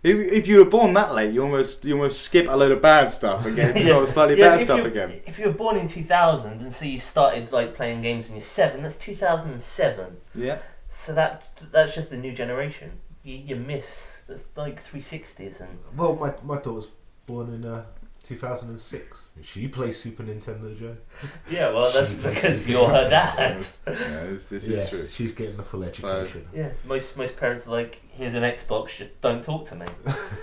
If you were born that late, you almost skip a load of bad stuff and get sort of slightly bad stuff again. If you were born in 2000 and so you started like playing games when you're 7, that's 2007. Yeah. So that's just the new generation. You miss that's like 360s and. Well, my daughter was born in 2006. She plays Super Nintendo, Joe. Yeah, well, that's because you're her dad. This is true. She's getting the full education. Yeah, most parents are like, here's an Xbox, just don't talk to me.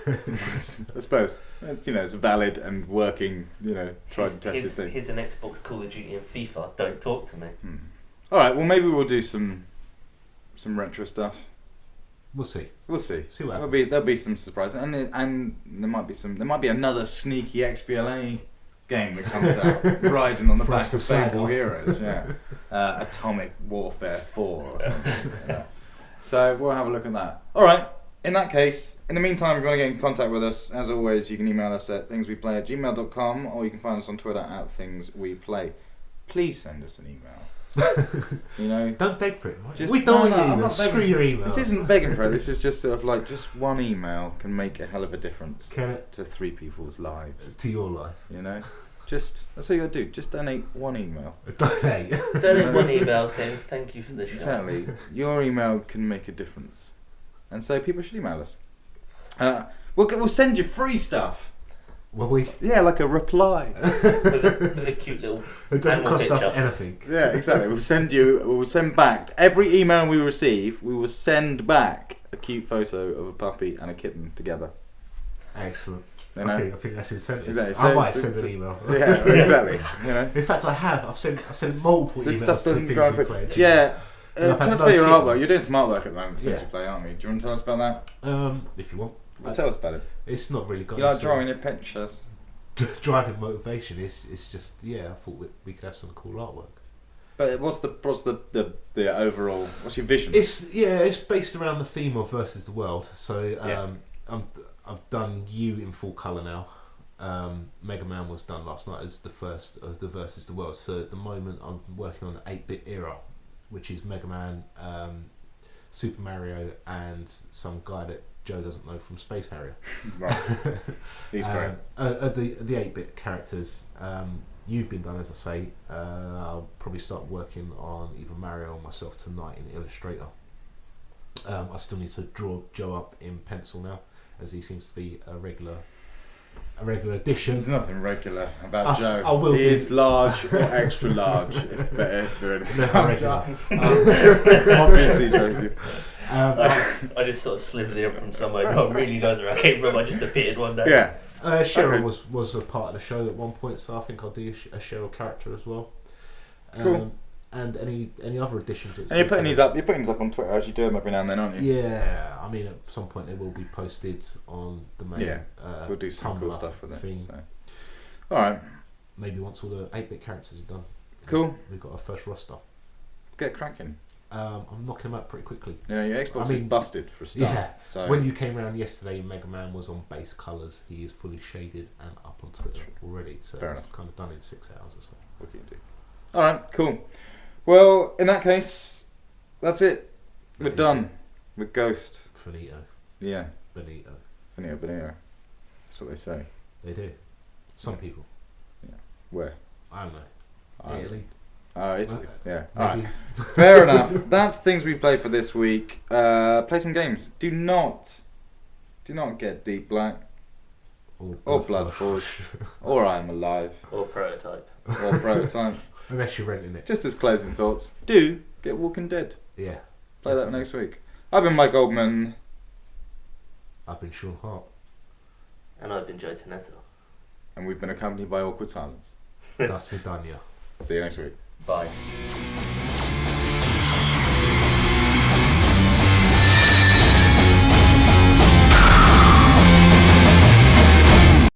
I suppose. It's a valid and working, tried and tested thing. Here's an Xbox, Call of Duty and FIFA, don't talk to me. Alright, well maybe we'll do some retro stuff. We'll see. See what happens. There'll be some surprises, and there might be another sneaky XBLA game that comes out riding on the back of Fable Heroes. Yeah, Atomic Warfare 4 or something. Yeah. So we'll have a look at that. All right. In that case, in the meantime, if you want to get in contact with us, as always, you can email us at thingsweplay@gmail.com or you can find us on Twitter @thingsweplay. Please send us an email. Don't beg for it. We don't want your email. Screw your email. This isn't begging for it. This is just sort of like just one email can make a hell of a difference Can it? to 3 people's lives. To your life. That's all you gotta do. Just donate one email. Donate. Donate one email saying thank you for the show. Exactly. Your email can make a difference, and so people should email us. We'll send you free stuff. Will we? Yeah, like a reply. with a cute little. It doesn't animal cost picture. us anything. Yeah, exactly. We'll send back every email we receive. We will send back a cute photo of a puppy and a kitten together. Excellent. You know? I think that's incentive. Exactly. I might send an email. Yeah, exactly. You know. In fact, I have. I've sent multiple This emails stuff to the doesn't things go we for play. Yeah. And I've Tell had us no about your kittens. artwork. You're doing some artwork at the moment for things Yeah. you play, aren't you? Do you want to tell us about that? If you want. Tell us about it. It's not really got You like any sort drawing your pictures? of driving motivation. It's just I thought we could have some cool artwork. But what's the overall? What's your vision? It's based around the theme of versus the world. So I've done you in full colour now. Mega Man was done last night as the first of the versus the world. So at the moment I'm working on the 8-bit era, which is Mega Man, Super Mario, and some guy that Joe doesn't know from Space Harrier. Right. He's great. The 8-bit characters. You've been done, as I say. I'll probably start working on either Mario or myself tonight in Illustrator. I still need to draw Joe up in pencil now, as he seems to be a regular addition. There's nothing regular about Joe. I will he be. is large or extra large. if they're Never regular. Obviously joking. I just sort of slithered in from somewhere. No one really knows where I came from. I just appeared one day. Yeah. Cheryl Okay. was a part of the show at one point, so I think I'll do a Cheryl character as well. Cool. And any other additions? And you're putting these up. You're putting these up on Twitter as you do them every now and then, aren't you? Yeah, I mean, at some point they will be posted on the main. Yeah. We'll do some cool Tumblr stuff with it. thing. So. All right. Maybe once all the 8-bit characters are done. Cool. We've got our first roster. Get cracking. I'm knocking them out pretty quickly. Yeah, your Xbox is busted for a start. Yeah. So When you came around yesterday, Mega Man was on base colours. He is fully shaded and up on Twitter already. So Fair it's enough. kind of done in 6 hours or so. what can you do? All right. Cool. Well, in that case, that's it. We're That is done with Ghost. Finito. Yeah. Benito. Benito. That's what they say. They do. Some people. Where? I don't know. Ireland. Italy. Oh, Italy. Yeah. All right. Maybe. Fair enough. That's things we play for this week. Play some games. Do not get Deep Black or Blood Forge or I Am Alive Or Prototype. or Proto-Time. Unless you're renting it. Just as closing thoughts, do get Walking Dead. Yeah. Play that next week. I've been Mike Goldman. I've been Shaun Hart. And I've been Joe Teneto. And we've been accompanied by Awkward Silence. Das Vidania. See you next week. Bye.